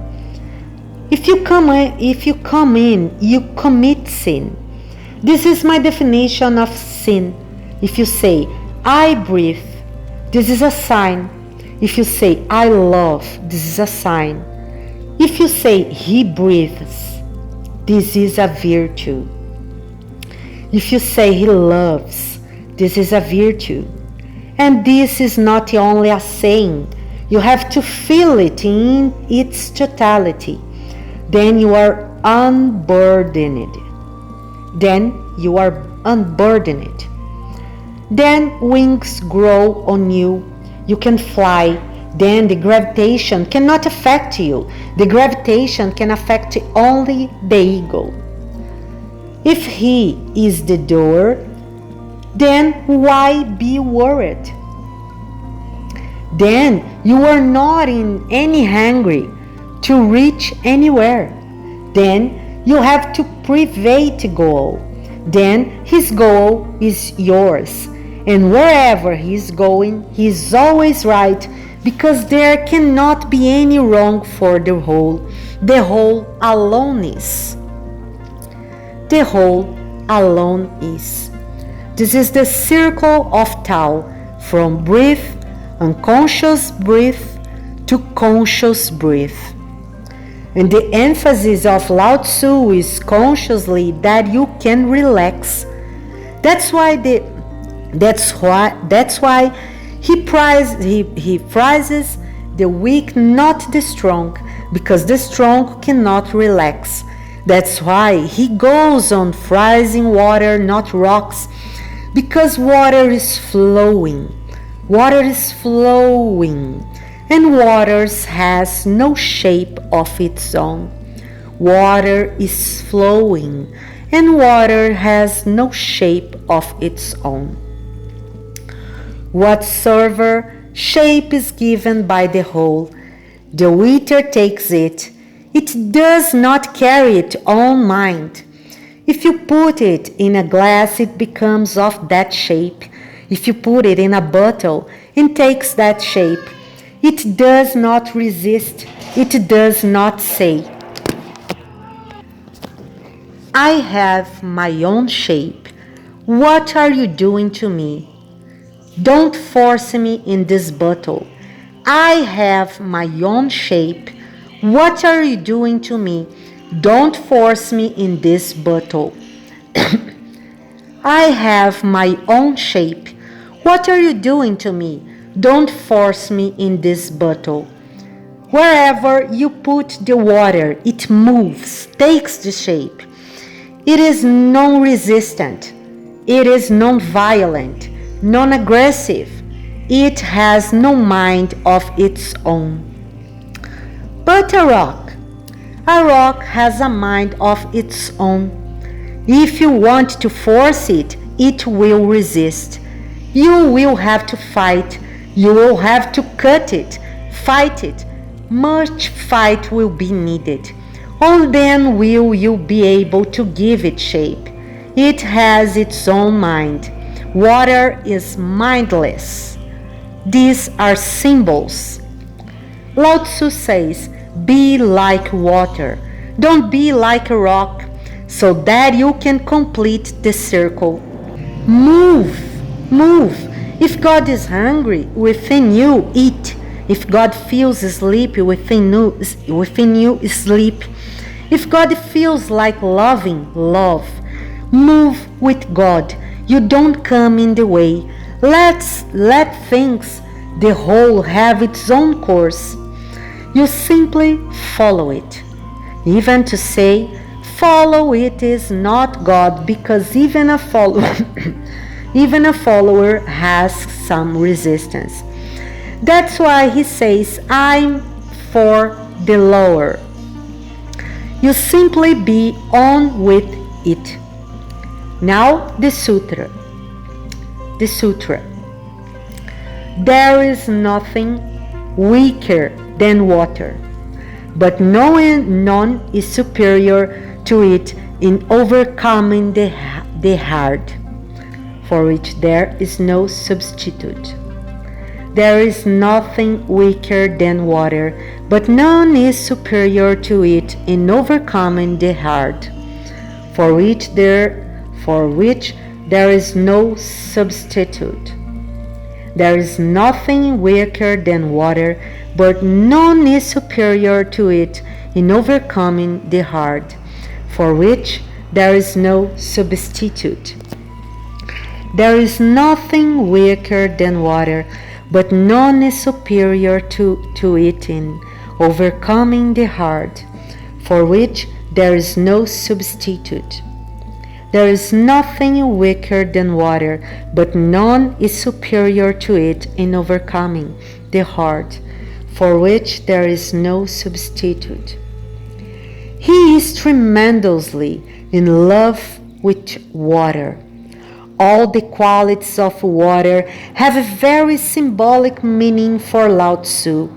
If you come in, you commit sin. This is my definition of sin. If you say, I breathe, this is a sign. If you say, I love, this is a sign. If you say, he breathes, this is a virtue. If you say, he loves, this is a virtue. And this is not only a saying. You have to feel it in its totality. Then you are unburdened. Then wings grow on you. You can fly. Then the gravitation cannot affect you. The gravitation can affect only the ego. If he is the doer, then why be worried? Then you are not in any hurry to reach anywhere. Then you have to private goal. Then his goal is yours. And wherever he is going, he is always right, because there cannot be any wrong for the whole. The whole alone is. The whole alone is. This is the circle of Tao, from breath, unconscious breath, to conscious breath. And the emphasis of Lao Tzu is consciously that you can relax. That's why he prizes the weak, not the strong, because the strong cannot relax. That's why he goes on freezing water, not rocks, because water is flowing. Water is flowing, and water has no shape of its own. Water is flowing, and water has no shape of its own. Whatsoever shape is given by the whole, the eater takes it. It does not carry its own mind. If you put it in a glass, it becomes of that shape. If you put it in a bottle, it takes that shape. It does not resist. It does not say, I have my own shape. What are you doing to me? Don't force me in this bottle. I have my own shape. What are you doing to me? Don't force me in this bottle. I have my own shape. What are you doing to me? Don't force me in this bottle. Wherever you put the water, it moves, takes the shape. It is non-resistant. It is non-violent, non-aggressive. It has no mind of its own. But a rock has a mind of its own. If you want to force it, it will resist. You will have to fight. You will have to cut it, fight it. Much fight will be needed. Only then will you be able to give it shape. It has its own mind. Water is mindless. These are symbols. Lao Tzu says, be like water. Don't be like a rock, so that you can complete the circle. Move. If God is hungry within you, eat. If God feels sleepy within you, sleep. If God feels like loving, love. Move with God. You don't come in the way. Let things, the whole, have its own course. You simply follow it. Even to say, follow it is not God, because even a follower has some resistance. That's why he says, I'm for the lower. You simply be on with it. Now the sutra. There is nothing weaker than water, but none is superior to it in overcoming the hard, for which there is no substitute. There is nothing weaker than water, but none is superior to it in overcoming the hard, for which there is no substitute. There is nothing weaker than water, but none is superior to it in overcoming the hard, for which there is no substitute. There is nothing weaker than water, but none is superior to it in overcoming the hard, for which there is no substitute. There is nothing weaker than water, but none is superior to it in overcoming the hard, for which there is no substitute. He is tremendously in love with water. All the qualities of water have a very symbolic meaning for Lao Tzu.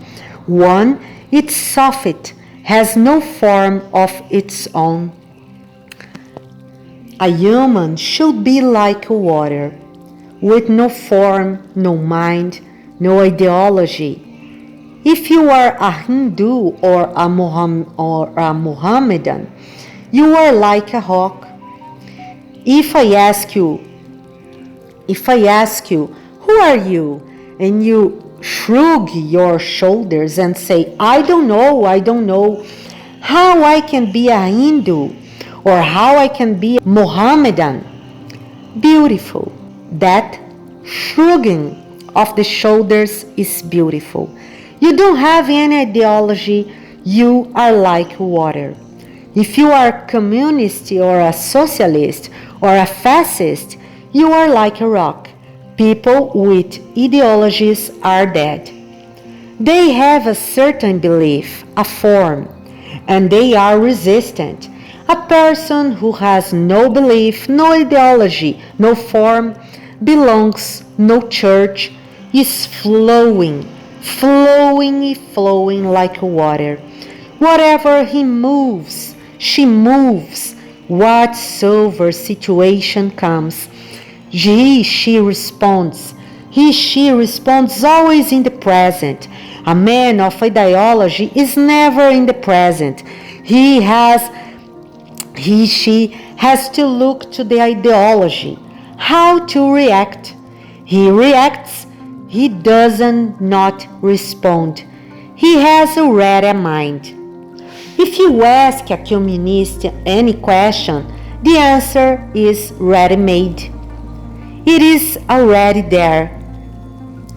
One, its soffit has no form of its own. A human should be like water, with no form, no mind, no ideology. If you are a Hindu or a Mohammedan, you are like a rock. If I ask you, If I ask you, who are you? And you shrug your shoulders and say, I don't know how I can be a Hindu or how I can be a Mohammedan. Beautiful. That shrugging of the shoulders is beautiful. You don't have any ideology. You are like water. If you are a communist or a socialist or a fascist, you are like a rock. People with ideologies are dead. They have a certain belief, a form, and they are resistant. A person who has no belief, no ideology, no form, belongs no church, is flowing like water. Whatever he moves, she moves. Whatsoever situation comes, she responds. She responds always in the present. A man of ideology is never in the present. She has to look to the ideology, how to react. He reacts, he doesn't not respond. He has already a mind. If you ask a communist any question, the answer is ready-made. It is already there.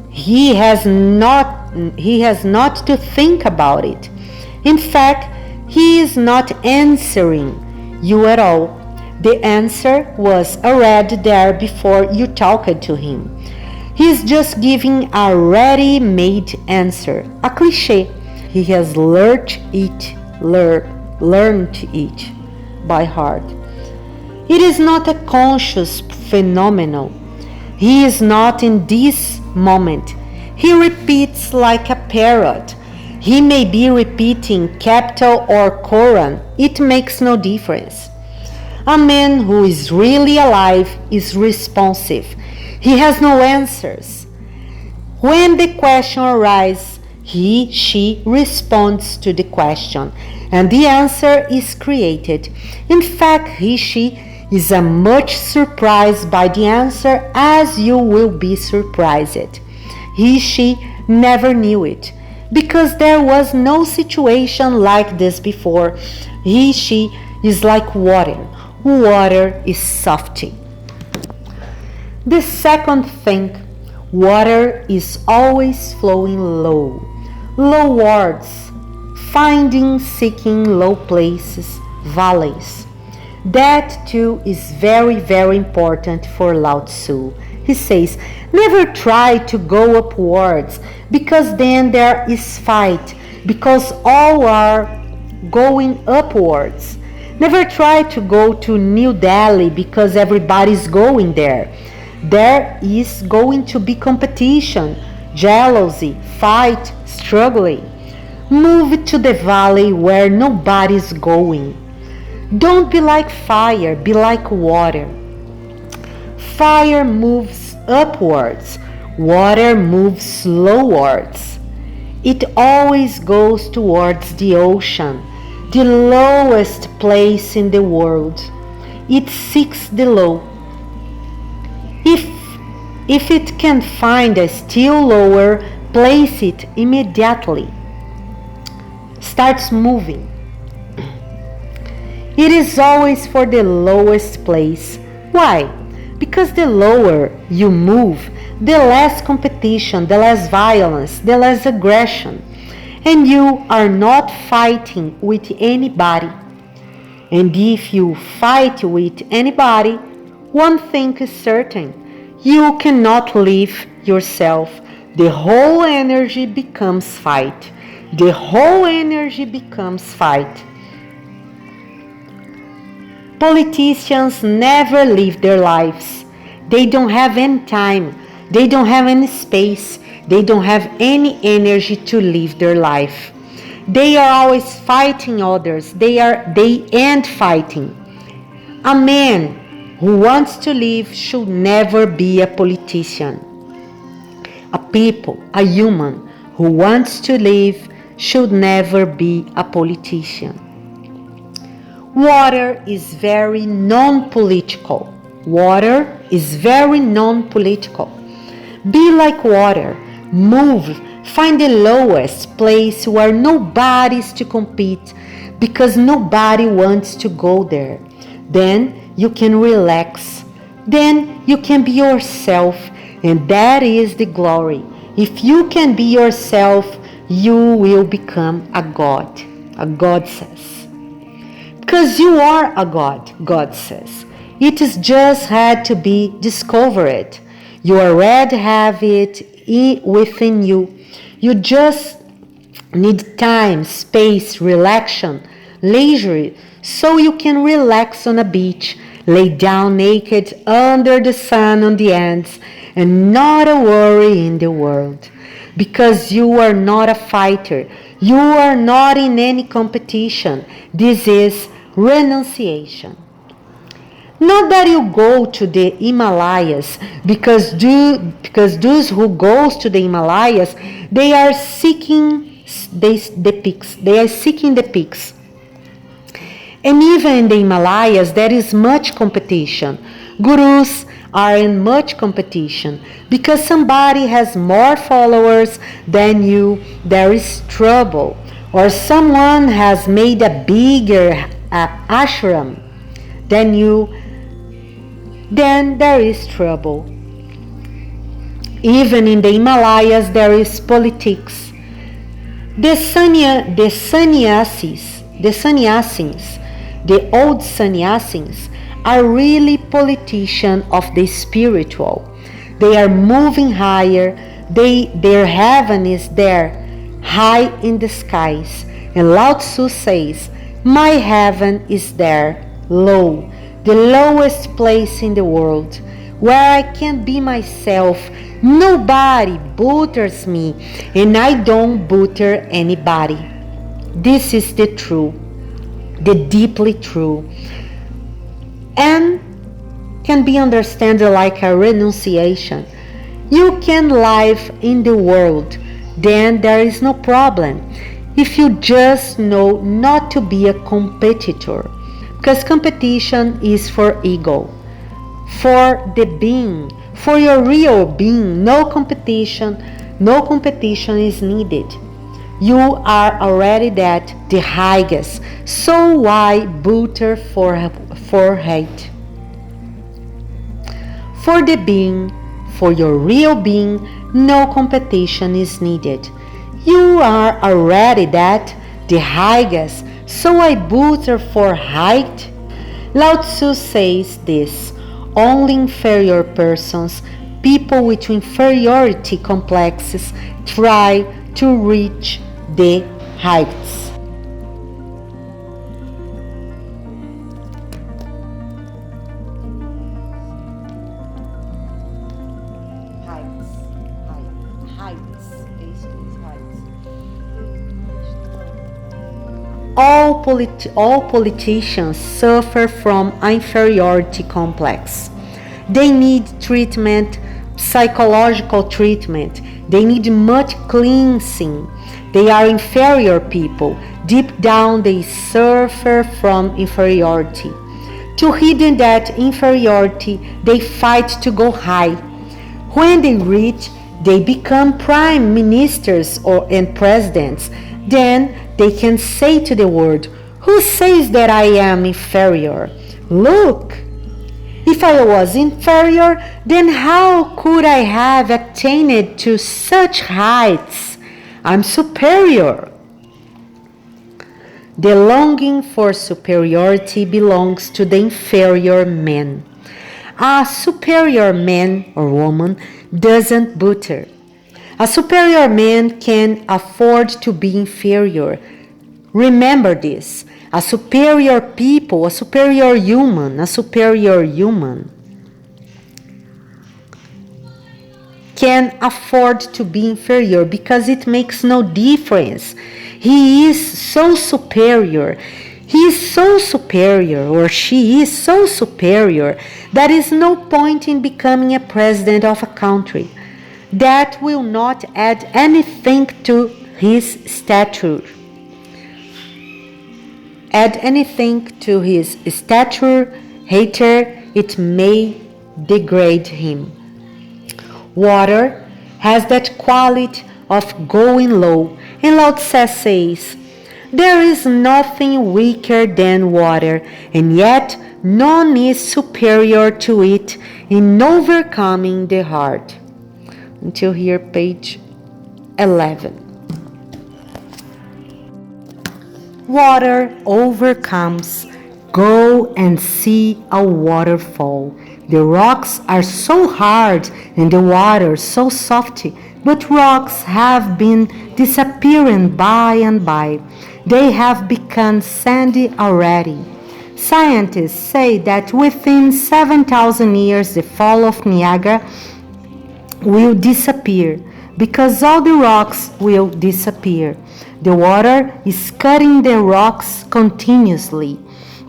He has not to think about it. In fact, he is not answering you at all. The answer was already there before you talked to him. He is just giving a ready-made answer, a cliché. He has learned it by heart. It is not a conscious phenomenon. He is not in this moment. He repeats like a parrot. He may be repeating capital or Quran. It makes no difference. A man who is really alive is responsive. He has no answers. When the question arises, she responds to the question, and the answer is created. In fact, she is as much surprised by the answer as you will be surprised. She never knew it, because there was no situation like this before. She is like water. Water is soft. The second thing, water is always flowing low. Lowards, finding, seeking low places, valleys. That too is very, very important for Lao Tzu. He says, never try to go upwards, because then there is fight, because all are going upwards. Never try to go to New Delhi because everybody's going there. There is going to be competition, jealousy, fight, struggling. Move to the valley where nobody's going. Don't be like fire, be like water. Fire moves upwards, water moves lowards. It always goes towards the ocean, the lowest place in the world. It seeks the low. If it can find a still lower, place it immediately. Starts moving. It is always for the lowest place. Why? Because the lower you move, the less competition, the less violence, the less aggression. And you are not fighting with anybody. And if you fight with anybody, one thing is certain: you cannot live yourself. The whole energy becomes fight. The whole energy becomes fight. Politicians never live their lives. They don't have any time. They don't have any space. They don't have any energy to live their life. They are always fighting others. They end fighting. A man who wants to live should never be a politician. A human who wants to live should never be a politician. Water is very non-political. Water is very non-political. Be like water, move, find the lowest place where nobody is to compete because nobody wants to go there. Then you can relax. Then you can be yourself, and that is the glory. If you can be yourself, you will become a God says. Because you are a God says. It is just had to be discovered. You already have it within you. You just need time, space, relaxation, leisure, so you can relax on a beach, lay down naked under the sun on the ants, and not a worry in the world. Because you are not a fighter. You are not in any competition. This is renunciation. Not that you go to the Himalayas, because those who goes to the Himalayas, they are seeking the peaks. They are seeking the peaks. And even in the Himalayas, there is much competition. Gurus are in much competition. Because somebody has more followers than you, there is trouble. Or someone has made a bigger ashram than you, then there is trouble. Even in the Himalayas, there is politics. The old sannyasins, are really politicians of the spiritual. They are moving higher. Their heaven is there, high in the skies. And Lao Tzu says, my heaven is there, low, the lowest place in the world, where I can be myself. Nobody butters me, and I don't butter anybody. This is the true, the deeply true, and can be understood like a renunciation. You can live in the world, then there is no problem. If you just know not to be a competitor, because competition is for ego. For the being, for your real being, no competition is needed. You are already that, the highest. So why butter for hate? For the being, for your real being, no competition is needed. You are already that, the highest. So I butter for height? Lao Tzu says this. Only inferior persons, people with inferiority complexes, try to reach the heights. All politicians suffer from inferiority complex. They need treatment, psychological treatment. They need much cleansing. They are inferior people. Deep down they suffer from inferiority. To hidden that inferiority, they fight to go high. When they reach, they become prime ministers and presidents. Then they can say to the world, who says that I am inferior? Look, if I was inferior, then how could I have attained to such heights? I'm superior. The longing for superiority belongs to the inferior man. A superior man or woman doesn't butter. A superior man can afford to be inferior. Remember this. A superior people, a superior human can afford to be inferior because it makes no difference. He is so superior. He is so superior, or she is so superior, there is no point in becoming a president of a country. That will not add anything to his stature. Hater, it may degrade him. Water has that quality of going low, and Lao Tzu says, there is nothing weaker than water, and yet none is superior to it in overcoming the heart. Until here, page 11. Water overcomes. Go and see a waterfall. The rocks are so hard and the water so soft, but rocks have been disappearing by and by. They have become sandy already. Scientists say that within 7,000 years the fall of Niagara will disappear because all the rocks will disappear. The water is cutting the rocks continuously.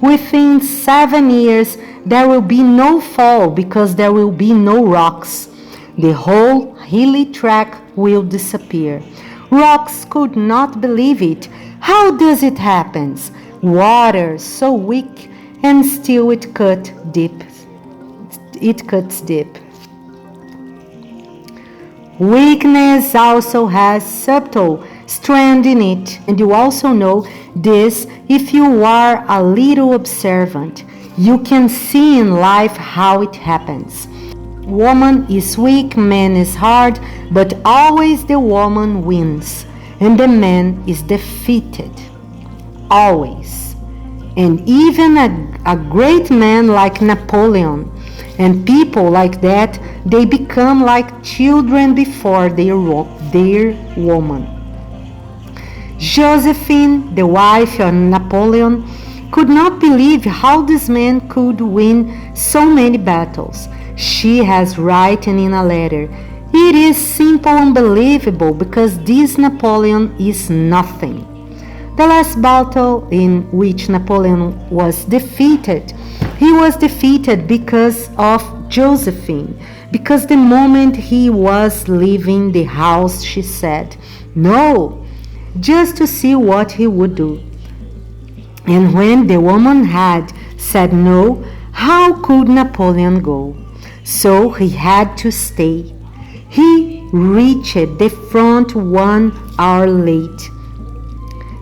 Within 7 years, there will be no fall because there will be no rocks. The whole hilly track will disappear. Rocks could not believe it. How does it happen? Water so weak and still it cuts deep. It cuts deep. Weakness also has subtle strand in it, and you also know this if you are a little observant. You can see in life how it happens. Woman is weak, man is hard, but always the woman wins, and the man is defeated. Always. And even a great man like Napoleon and people like that, they become like children before their woman. Josephine, the wife of Napoleon, could not believe how this man could win so many battles. She has written in a letter, "It is simple unbelievable because this Napoleon is nothing." The last battle in which Napoleon was defeated, he was defeated because of Josephine, because the moment he was leaving the house, she said, "No," just to see what he would do. And when the woman had said no, how could Napoleon go? So he had to stay. He reached the front 1 hour late.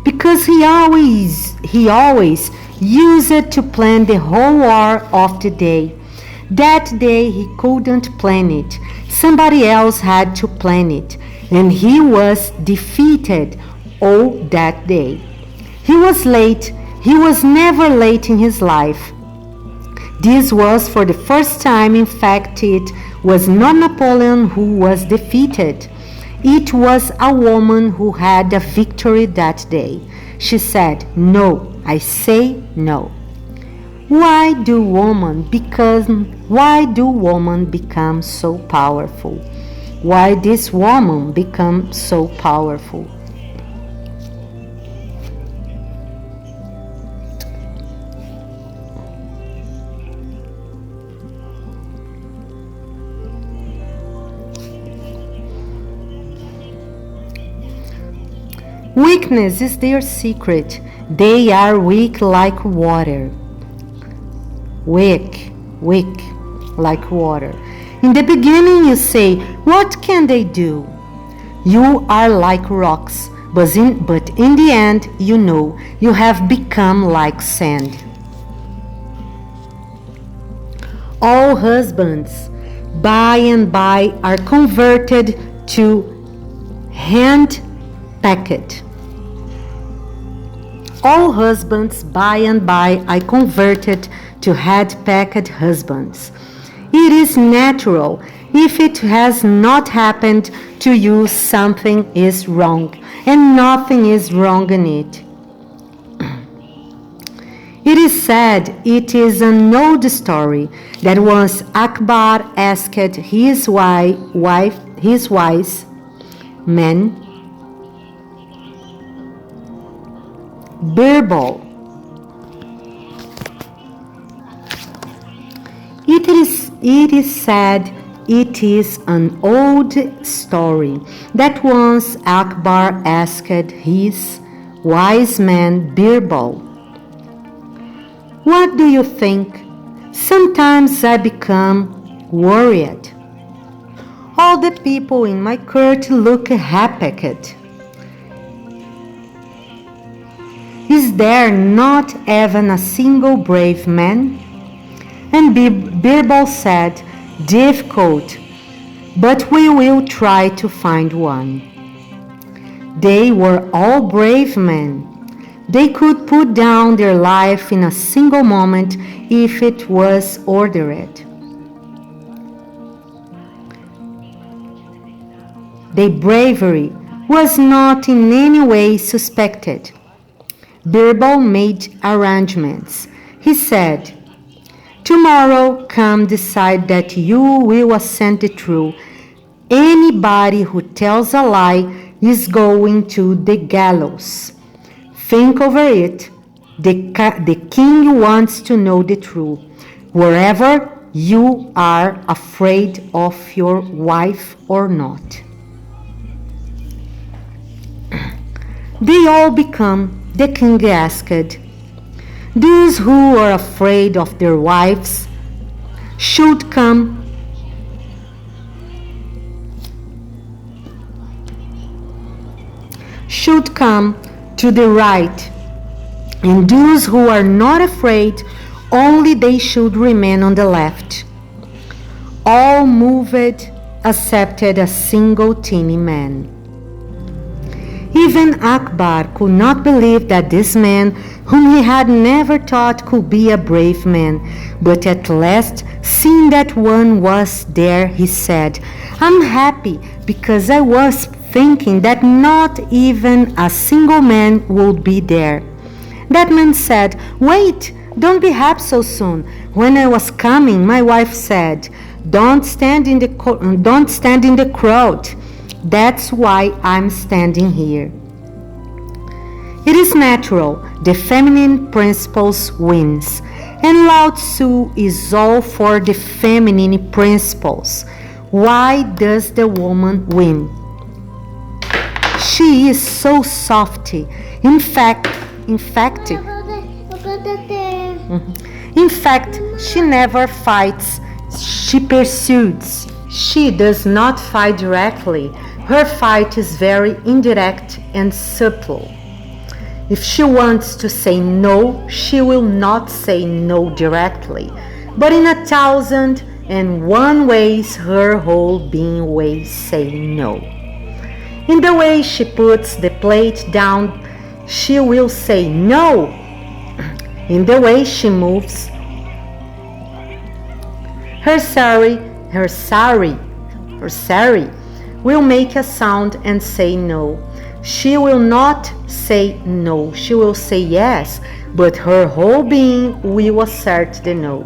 Because he always used it to plan the whole hour of the day. That day he couldn't plan it. Somebody else had to plan it. And he was defeated all that day. He was late. He was never late in his life. This was for the first time. In fact, it was not Napoleon who was defeated. It was a woman who had a victory that day. She said, "No, I say no." Why do women become so powerful? Why this woman become so powerful? Weakness is their secret. They are weak like water. Weak like water. In the beginning you say, what can they do? You are like rocks, but in the end you know you have become like sand. All husbands by and by are converted to hand-packed. All husbands by and by are converted to hand-packed husbands. It is natural. If it has not happened to you, something is wrong, and nothing is wrong in it. It is said, it is an old story, that once Akbar asked his wise men, Birbal. It is said it is an old story that once Akbar asked his wise man Birbal, "What do you think? Sometimes I become worried. All the people in my court look happy. Is there not even a single brave man? And Birbal said, difficult, but we will try to find one. They were all brave men. They could put down their life in a single moment if it was ordered. Their bravery was not in any way suspected. Birbal made arrangements. He said, tomorrow come decide that you will ascend the truth. Anybody who tells a lie is going to the gallows. Think over it. The king wants to know the truth. Wherever you are afraid of your wife or not. They all become, the king asked, those who are afraid of their wives should come to the right, and those who are not afraid, only they should remain on the left. All moved, accepted a single teeny man. Even Akbar could not believe that this man, whom he had never thought could be a brave man, but at last, seeing that one was there, he said, I'm happy because I was thinking that not even a single man would be there. That man said, wait, don't be happy so soon. When I was coming, my wife said, don't stand in the crowd. That's why I'm standing here. It is natural, the feminine principles wins, and Lao Tzu is all for the feminine principles. Why does the woman win? She is so soft. In fact, she never fights, she pursues. She does not fight directly. Her fight is very indirect and subtle. If she wants to say no, she will not say no directly, but in 1,001 ways her whole being will say no. In the way she puts the plate down, she will say no. In the way she moves her sari will make a sound and say no. She will not say no, she will say yes, but her whole being will assert the no.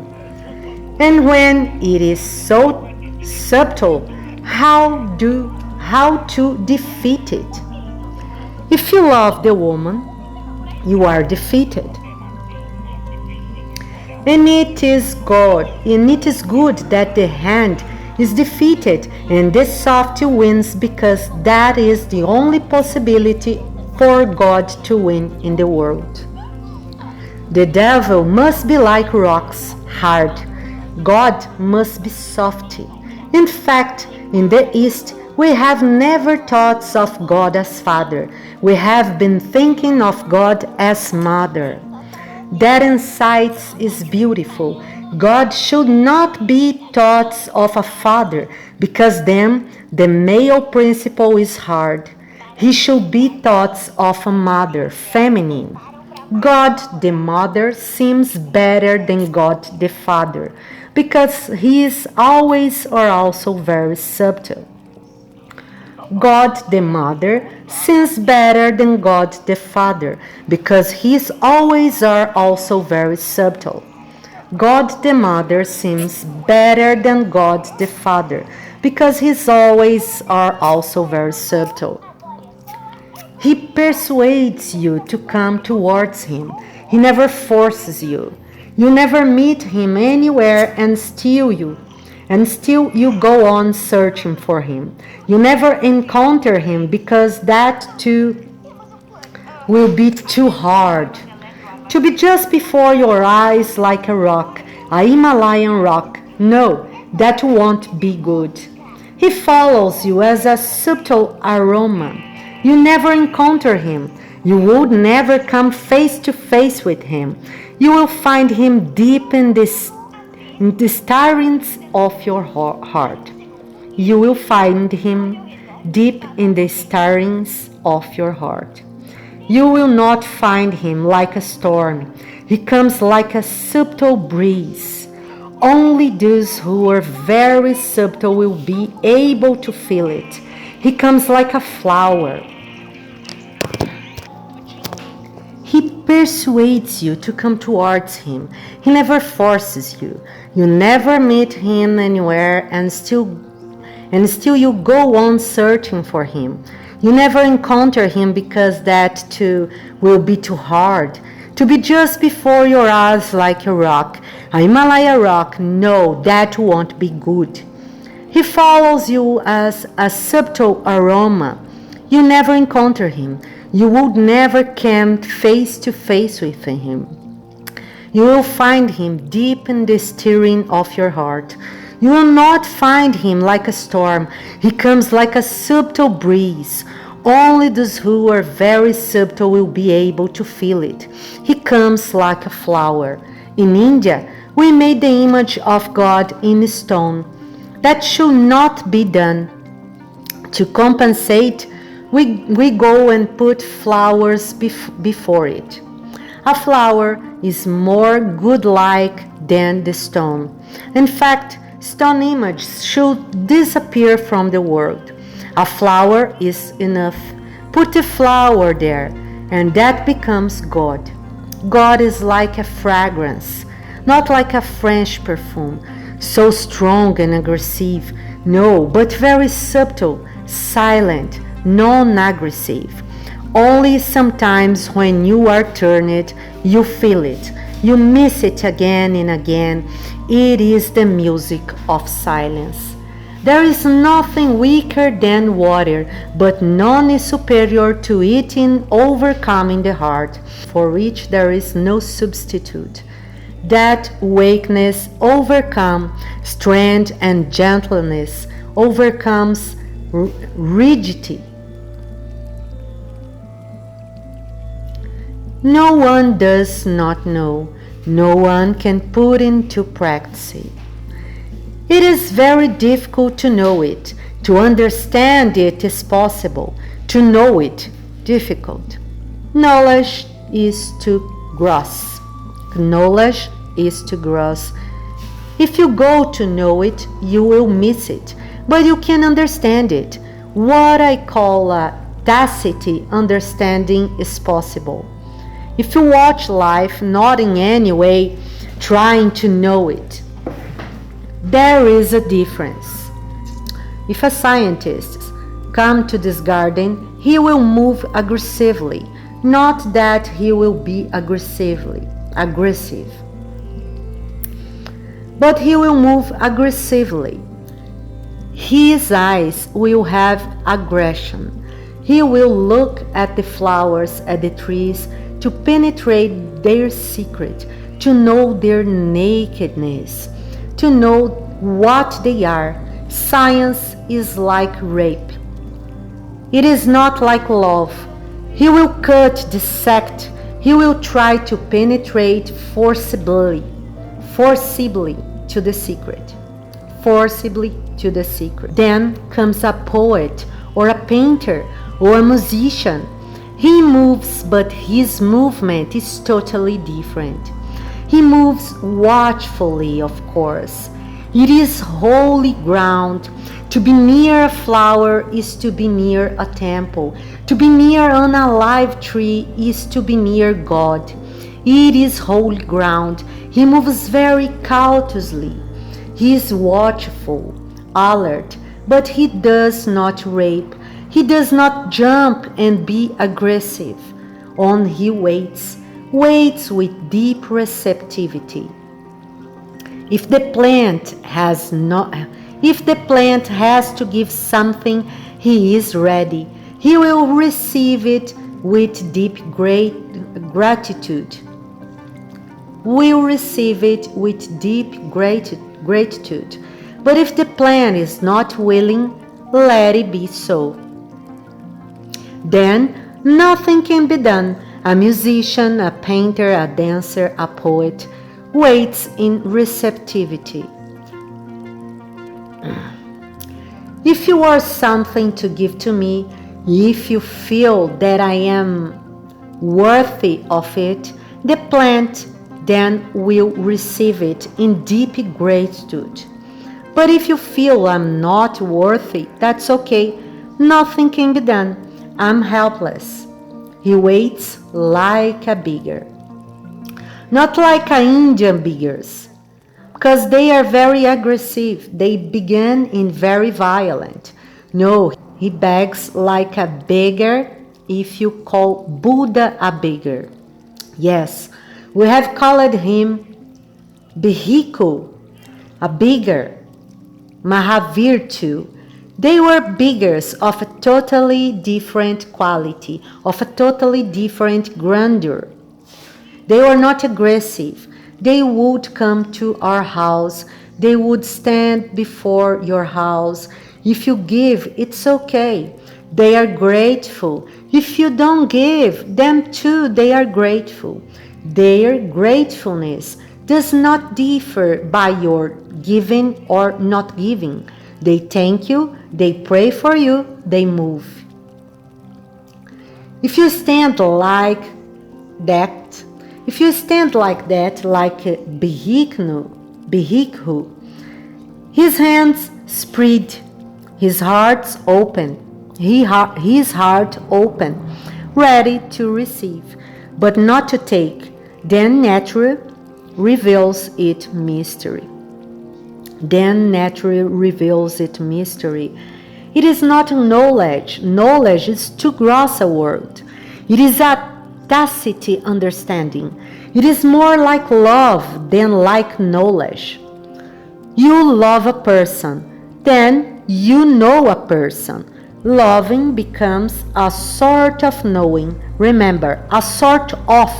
And when it is so subtle, how to defeat it? If you love the woman, you are defeated. And it is good that the hand is defeated and the soft wins, because that is the only possibility for God to win in the world. The devil must be like rocks, hard. God must be soft. In fact, in the East, we have never thought of God as Father. We have been thinking of God as Mother. That insight is beautiful. God should not be thought of a father, because then the male principle is hard. He should be thought of a mother, feminine. God the mother seems better than God the father, because he is always or also very subtle. God the mother seems better than God the father, because he is always or also very subtle. God the mother seems better than God the father, because he is always or also very subtle. He persuades you to come towards him. He never forces you. You never meet him anywhere and still you go on searching for him. You never encounter him, because that too will be too hard. To be just before your eyes like a rock, a Himalayan rock. No, that won't be good. He follows you as a subtle aroma. You never encounter him. You would never come face to face with him. You will find him deep in the stirrings of your heart. You will find him deep in the stirrings of your heart. You will not find him like a storm. He comes like a subtle breeze. Only those who are very subtle will be able to feel it. He comes like a flower. He persuades you to come towards him. He never forces you. You never meet him anywhere and still you go on searching for him. You never encounter him because that too will be too hard. To be just before your eyes like a rock, a Himalaya rock, no, that won't be good. He follows you as a subtle aroma. You never encounter him. You would never come face to face with him. You will find him deep in the stirring of your heart. You will not find him like a storm. He comes like a subtle breeze. Only those who are very subtle will be able to feel it. He comes like a flower. In India, we made the image of God in stone. That should not be done. To compensate, we go and put flowers before it. A flower is more good-like than the stone. In fact, stone images should disappear from the world. A flower is enough. Put a flower there, and that becomes God. God is like a fragrance, not like a French perfume, so strong and aggressive. No, but very subtle, silent, non-aggressive. Only sometimes when you are turned, you feel it. You miss it again and again. It is the music of silence. There is nothing weaker than water, but none is superior to it in overcoming the heart, for which there is no substitute. That weakness overcomes strength, and gentleness overcomes rigidity. No one does not know. No one can put into practice. It is very difficult to know it. To understand it is possible. To know it, difficult. Knowledge is too gross. Knowledge is too gross. If you go to know it, you will miss it, but you can understand it. What I call a tacit understanding is possible. If you watch life not in any way trying to know it, there is a difference. If a scientist comes to this garden, he will move aggressively, not that he will be aggressive, but he will move aggressively. His eyes will have aggression. He will look at the flowers, at the trees, to penetrate their secret, to know their nakedness, to know what they are. Science is like rape. It is not like love. He will cut, dissect. He will try to penetrate forcibly to the secret. Forcibly to the secret. Then comes a poet or a painter or a musician. He moves, but his movement is totally different. He moves watchfully, of course. It is holy ground. To be near a flower is to be near a temple. To be near an alive tree is to be near God. It is holy ground. He moves very cautiously. He is watchful, alert, but he does not rape. He does not jump and be aggressive. Only he waits with deep receptivity. If the plant has to give something, he is ready. He will receive it with deep gratitude. But if the plant is not willing, let it be so. Then nothing can be done. A musician, a painter, a dancer, a poet waits in receptivity. If you are something to give to me, if you feel that I am worthy of it, the plant then will receive it in deep gratitude. But if you feel I'm not worthy, that's okay. Nothing can be done. I'm helpless. He waits like a beggar. Not like a Indian beggars, because they are very aggressive. They begin in very violent. No, he begs like a beggar if you call Buddha a beggar. Yes, we have called him Bhikkhu, a beggar, Mahavir too. They were beggars of a totally different quality, of a totally different grandeur. They were not aggressive. They would come to our house. They would stand before your house. If you give, it's okay. They are grateful. If you don't give, them too, they are grateful. Their gratefulness does not differ by your giving or not giving. They thank you, they pray for you, they move. If you stand like that, like a Bhikkhu, his hands spread, his heart open, ready to receive, but not to take, then nature reveals its mystery. It is not knowledge. Knowledge is too gross a word. It is a tacit understanding. It is more like love than like knowledge. You love a person, then you know a person. Loving becomes a sort of knowing. Remember, a sort of,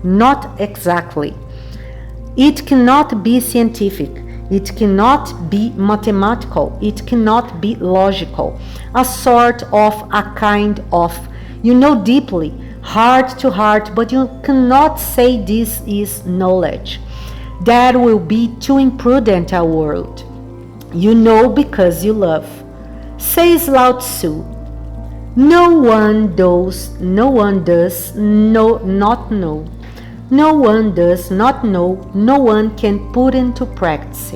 not exactly. It cannot be scientific. It cannot be mathematical. It cannot be logical. A sort of, a kind of. You know deeply, heart to heart, but you cannot say this is knowledge. That will be too imprudent a word. You know because you love. Says Lao Tzu, no one does not know. No one does not know, no one can put into practice.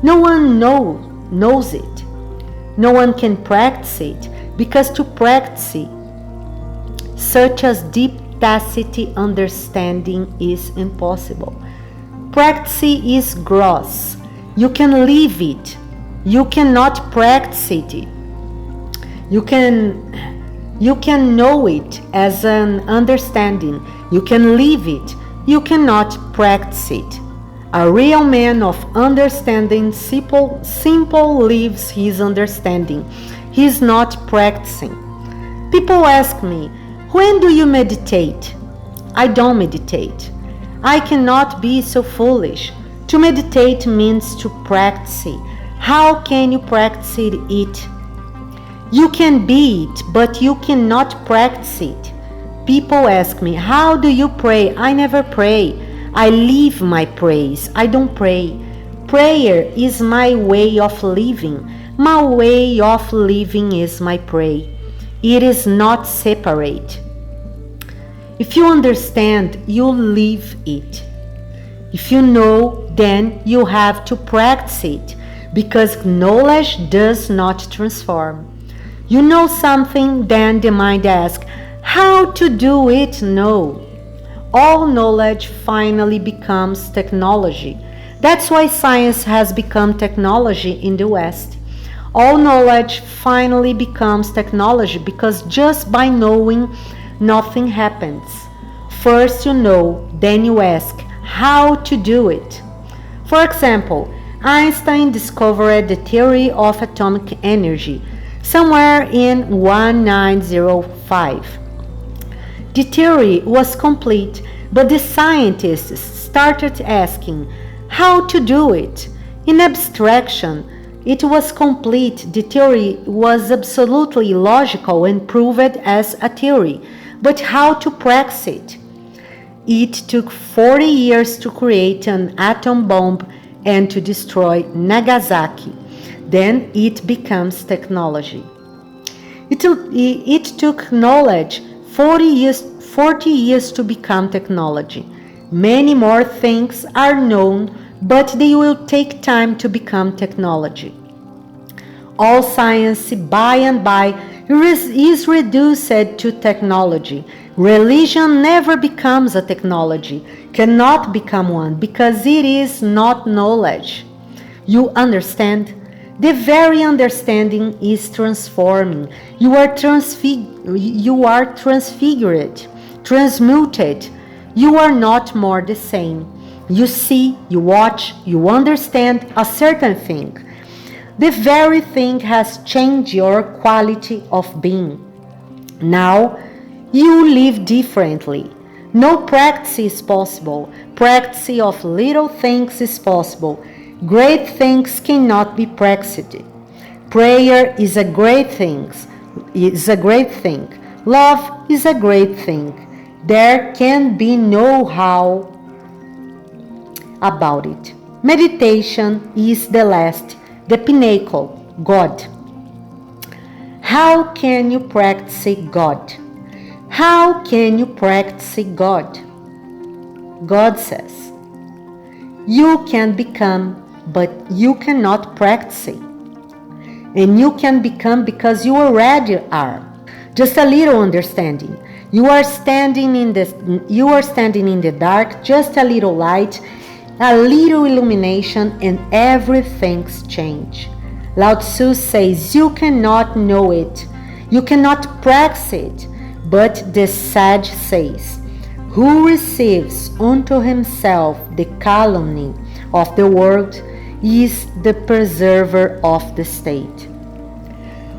No one knows it. No one can practice it, because to practice such as deep tacit understanding is impossible. Practice is gross. You can live it. You cannot practice it. You can know it as an understanding. You can live it. You cannot practice it. A real man of understanding simple lives his understanding. He is not practicing. People ask me, when do you meditate? I don't meditate. I cannot be so foolish. To meditate means to practice. How can you practice it? You can be it, but you cannot practice it. People ask me, how do you pray? I never pray. I live my praise. I don't pray. Prayer is my way of living. My way of living is my pray. It is not separate. If you understand, you live it. If you know, then you have to practice it, because knowledge does not transform. You know something, then the mind asks, how to do it? No. All knowledge finally becomes technology. That's why science has become technology in the West. All knowledge finally becomes technology, because just by knowing, nothing happens. First you know, then you ask, how to do it? For example, Einstein discovered the theory of atomic energy somewhere in 1905. The theory was complete, but the scientists started asking, how to do it? In abstraction, it was complete. The theory was absolutely logical and proved as a theory. But how to practice it? It took 40 years to create an atom bomb and to destroy Nagasaki. Then it becomes technology. It took knowledge 40 years to become technology. Many more things are known, but they will take time to become technology. All science, by and by, is reduced to technology. Religion never becomes a technology, cannot become one, because it is not knowledge. You understand? The very understanding is transforming. You are transfigured, transmuted. You are not more the same. You see, you watch, you understand a certain thing. The very thing has changed your quality of being. Now, you live differently. No practice is possible. Practice of little things is possible. Great things cannot be practiced. Prayer is a great thing. Love is a great thing. There can be no how about it. Meditation is the last, the pinnacle, God. How can you practice God? How can you practice God? God says, you can become, but you cannot practice it. And you can become because you already are. Just a little understanding. You are standing in the dark, just a little light, a little illumination, and everything's change. Lao Tzu says you cannot know it, you cannot practice it, but the sage says, who receives unto himself the calumny of the world is the preserver of the state.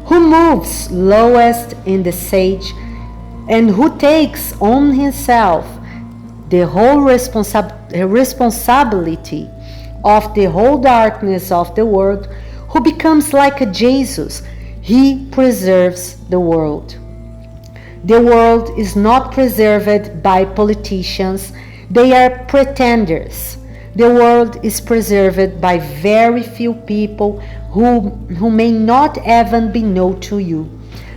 Who moves lowest in the sage, and who takes on himself the whole responsibility of the whole darkness of the world, who becomes like a Jesus, he preserves the world. The world is not preserved by politicians, they are pretenders. The world is preserved by very few people who may not even be known to you,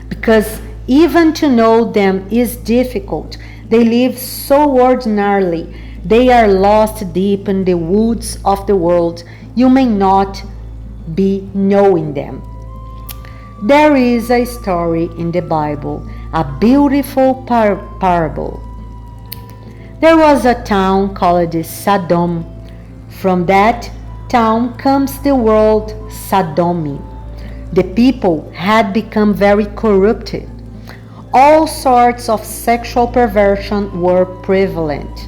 because even to know them is difficult. They live so ordinarily. They are lost deep in the woods of the world. You may not be knowing them. There is a story in the Bible, a beautiful parable. There was a town called Sodom. From that town comes the word sodomy. The people had become very corrupted. All sorts of sexual perversion were prevalent.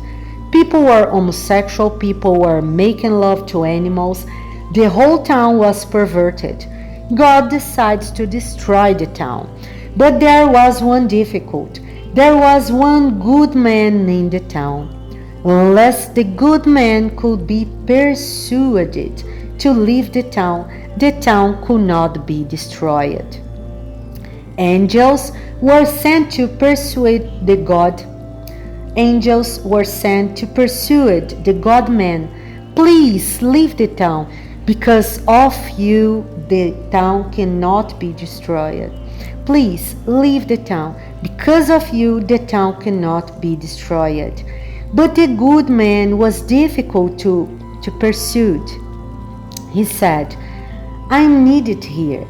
People were homosexual, people were making love to animals. The whole town was perverted. God decides to destroy the town. But there was one difficulty. There was one good man in the town. Unless the good man could be persuaded to leave the town could not be destroyed. Angels were sent to persuade the God. Angels were sent to persuade the God-man, please leave the town. Because of you, the town cannot be destroyed. Please leave the town. Because of you, the town cannot be destroyed. But the good man was difficult to pursue. He said, I'm needed here.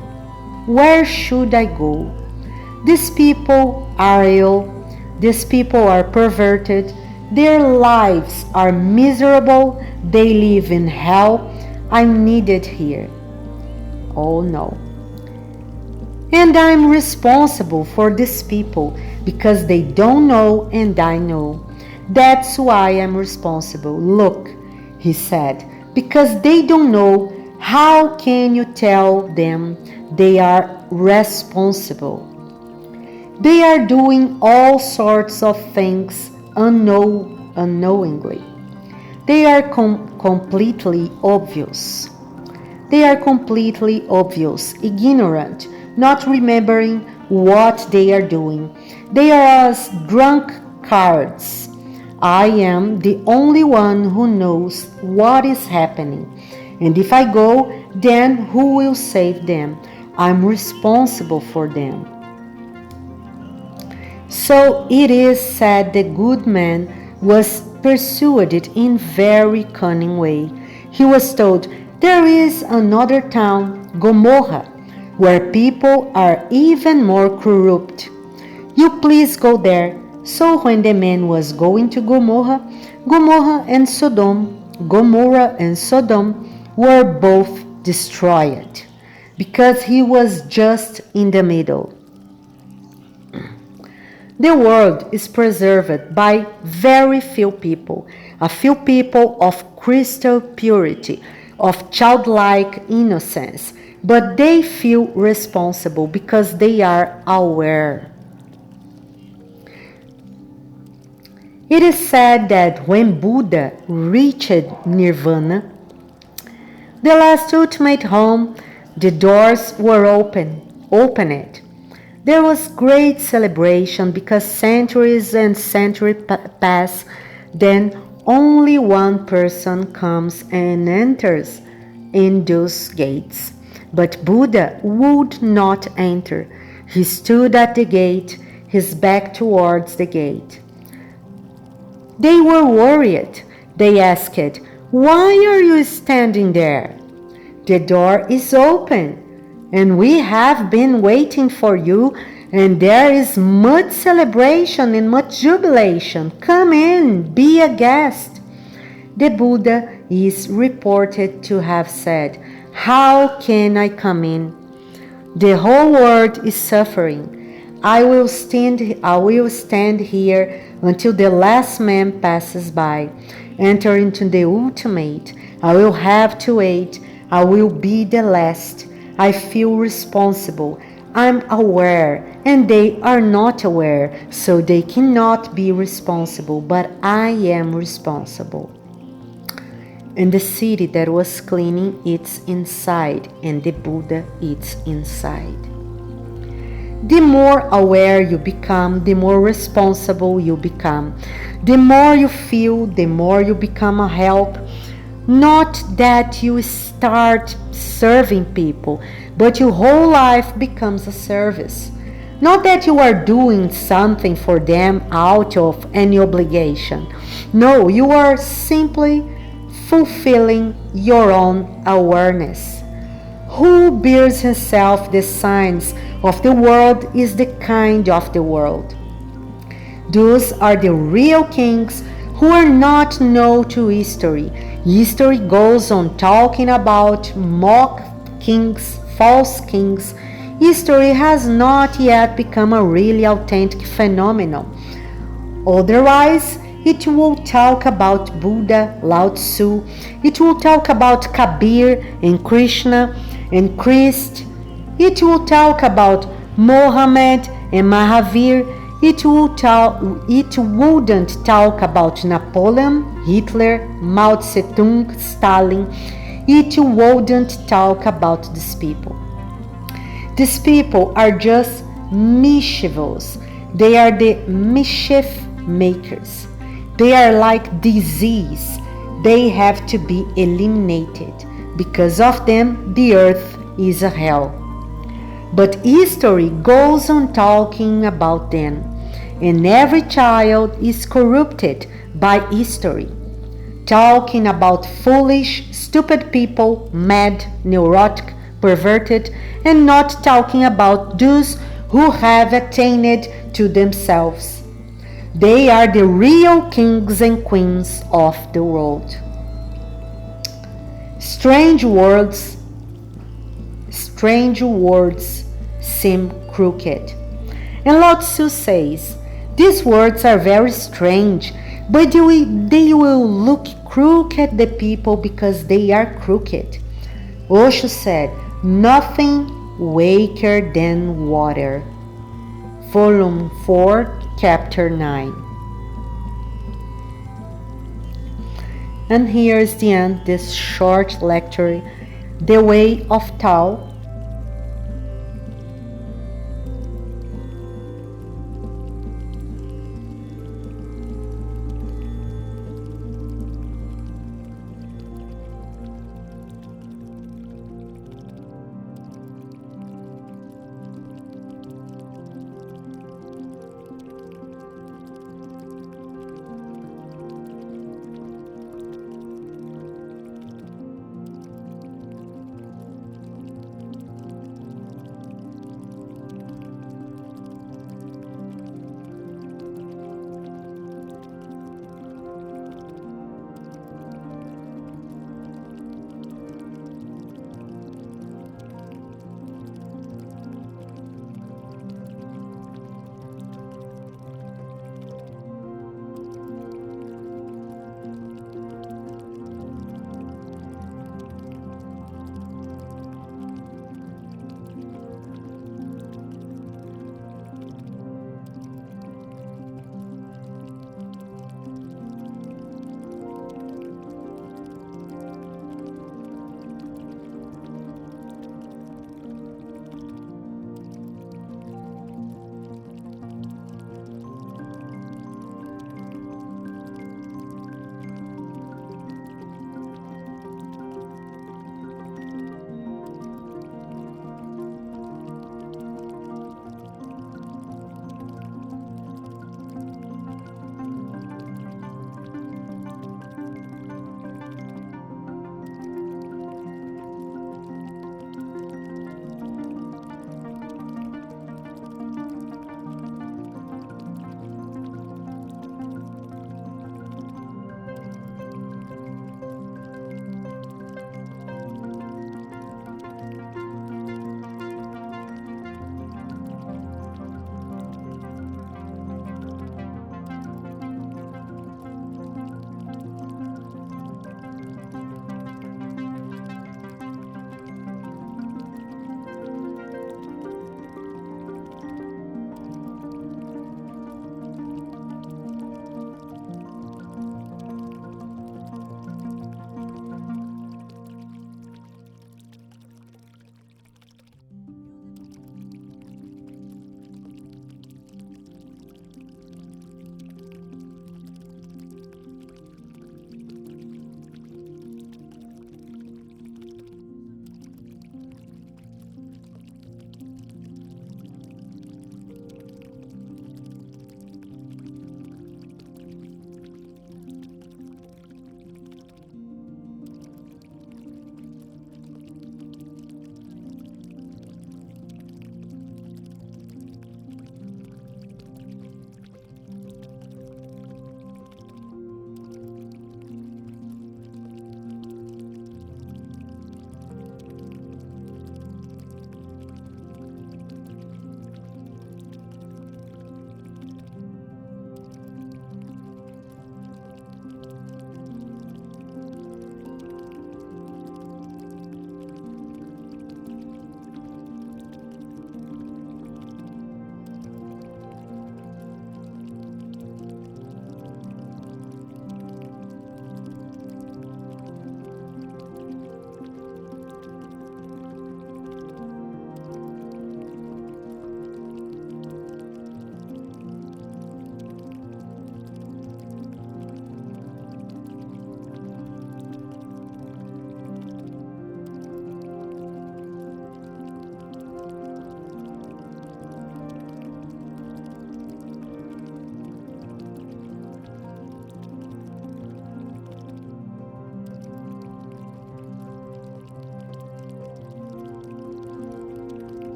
Where should I go? These people are ill. These people are perverted. Their lives are miserable. They live in hell. I'm needed here. Oh no. And I'm responsible for these people because they don't know and I know. That's why I'm responsible. Look, he said, because they don't know, how can you tell them they are responsible? They are doing all sorts of things unknowingly. They are completely obvious. They are completely obvious, ignorant, not remembering what they are doing. They are as drunkards. I am the only one who knows what is happening. And if I go, then who will save them? I'm responsible for them. So it is said the good man was persuaded in very cunning way. He was told, there is another town, Gomorrah, where people are even more corrupt. You please go there. So when the man was going to Gomorrah and Sodom were both destroyed, because he was just in the middle. The world is preserved by very few people, a few people of crystal purity, of childlike innocence, but they feel responsible because they are aware. It is said that when Buddha reached Nirvana, the last ultimate home, the doors were opened. There was great celebration because centuries and centuries pass, then only one person comes and enters in those gates. But Buddha would not enter. He stood at the gate, his back towards the gate. They were worried. They asked, "Why are you standing there? The door is open, and we have been waiting for you, and there is much celebration and much jubilation. Come in, be a guest." The Buddha is reported to have said, "How can I come in? The whole world is suffering. I will stand here until the last man passes by. Enter into the ultimate. I will have to wait. I will be the last. I feel responsible. I'm aware, and they are not aware, so they cannot be responsible, but I am responsible." And the city that was cleaning its inside, and the Buddha its inside. The more aware you become, the more responsible you become. The more you feel, the more you become a help. Not that you start serving people, but your whole life becomes a service. Not that you are doing something for them out of any obligation. No, you are simply fulfilling your own awareness. Who bears himself the signs of the world is the kind of the world. Those are the real kings who are not known to history. History goes on talking about mock kings, false kings. History has not yet become a really authentic phenomenon. Otherwise, it will talk about Buddha, Lao Tzu. It will talk about Kabir and Krishna and Christ. It will talk about Mohammed and Mahavir. It wouldn't talk about Napoleon, Hitler, Mao Zedong, Stalin. It wouldn't talk about these people. These people are just mischievous. They are the mischief makers. They are like disease. They have to be eliminated. Because of them, the earth is a hell. But history goes on talking about them, and every child is corrupted by history. Talking about foolish, stupid people, mad, neurotic, perverted, and not talking about those who have attained to themselves. They are the real kings and queens of the world. Strange words seem crooked. And Lao Tzu says, these words are very strange, but they will look crooked at the people because they are crooked. Osho said, nothing weaker than water. Volume 4, Chapter 9. And here is the end, this short lecture The Way of TAO.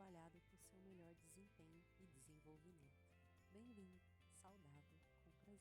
trabalhado para o seu melhor desempenho e desenvolvimento. Bem-vindo, saudável, com prazer.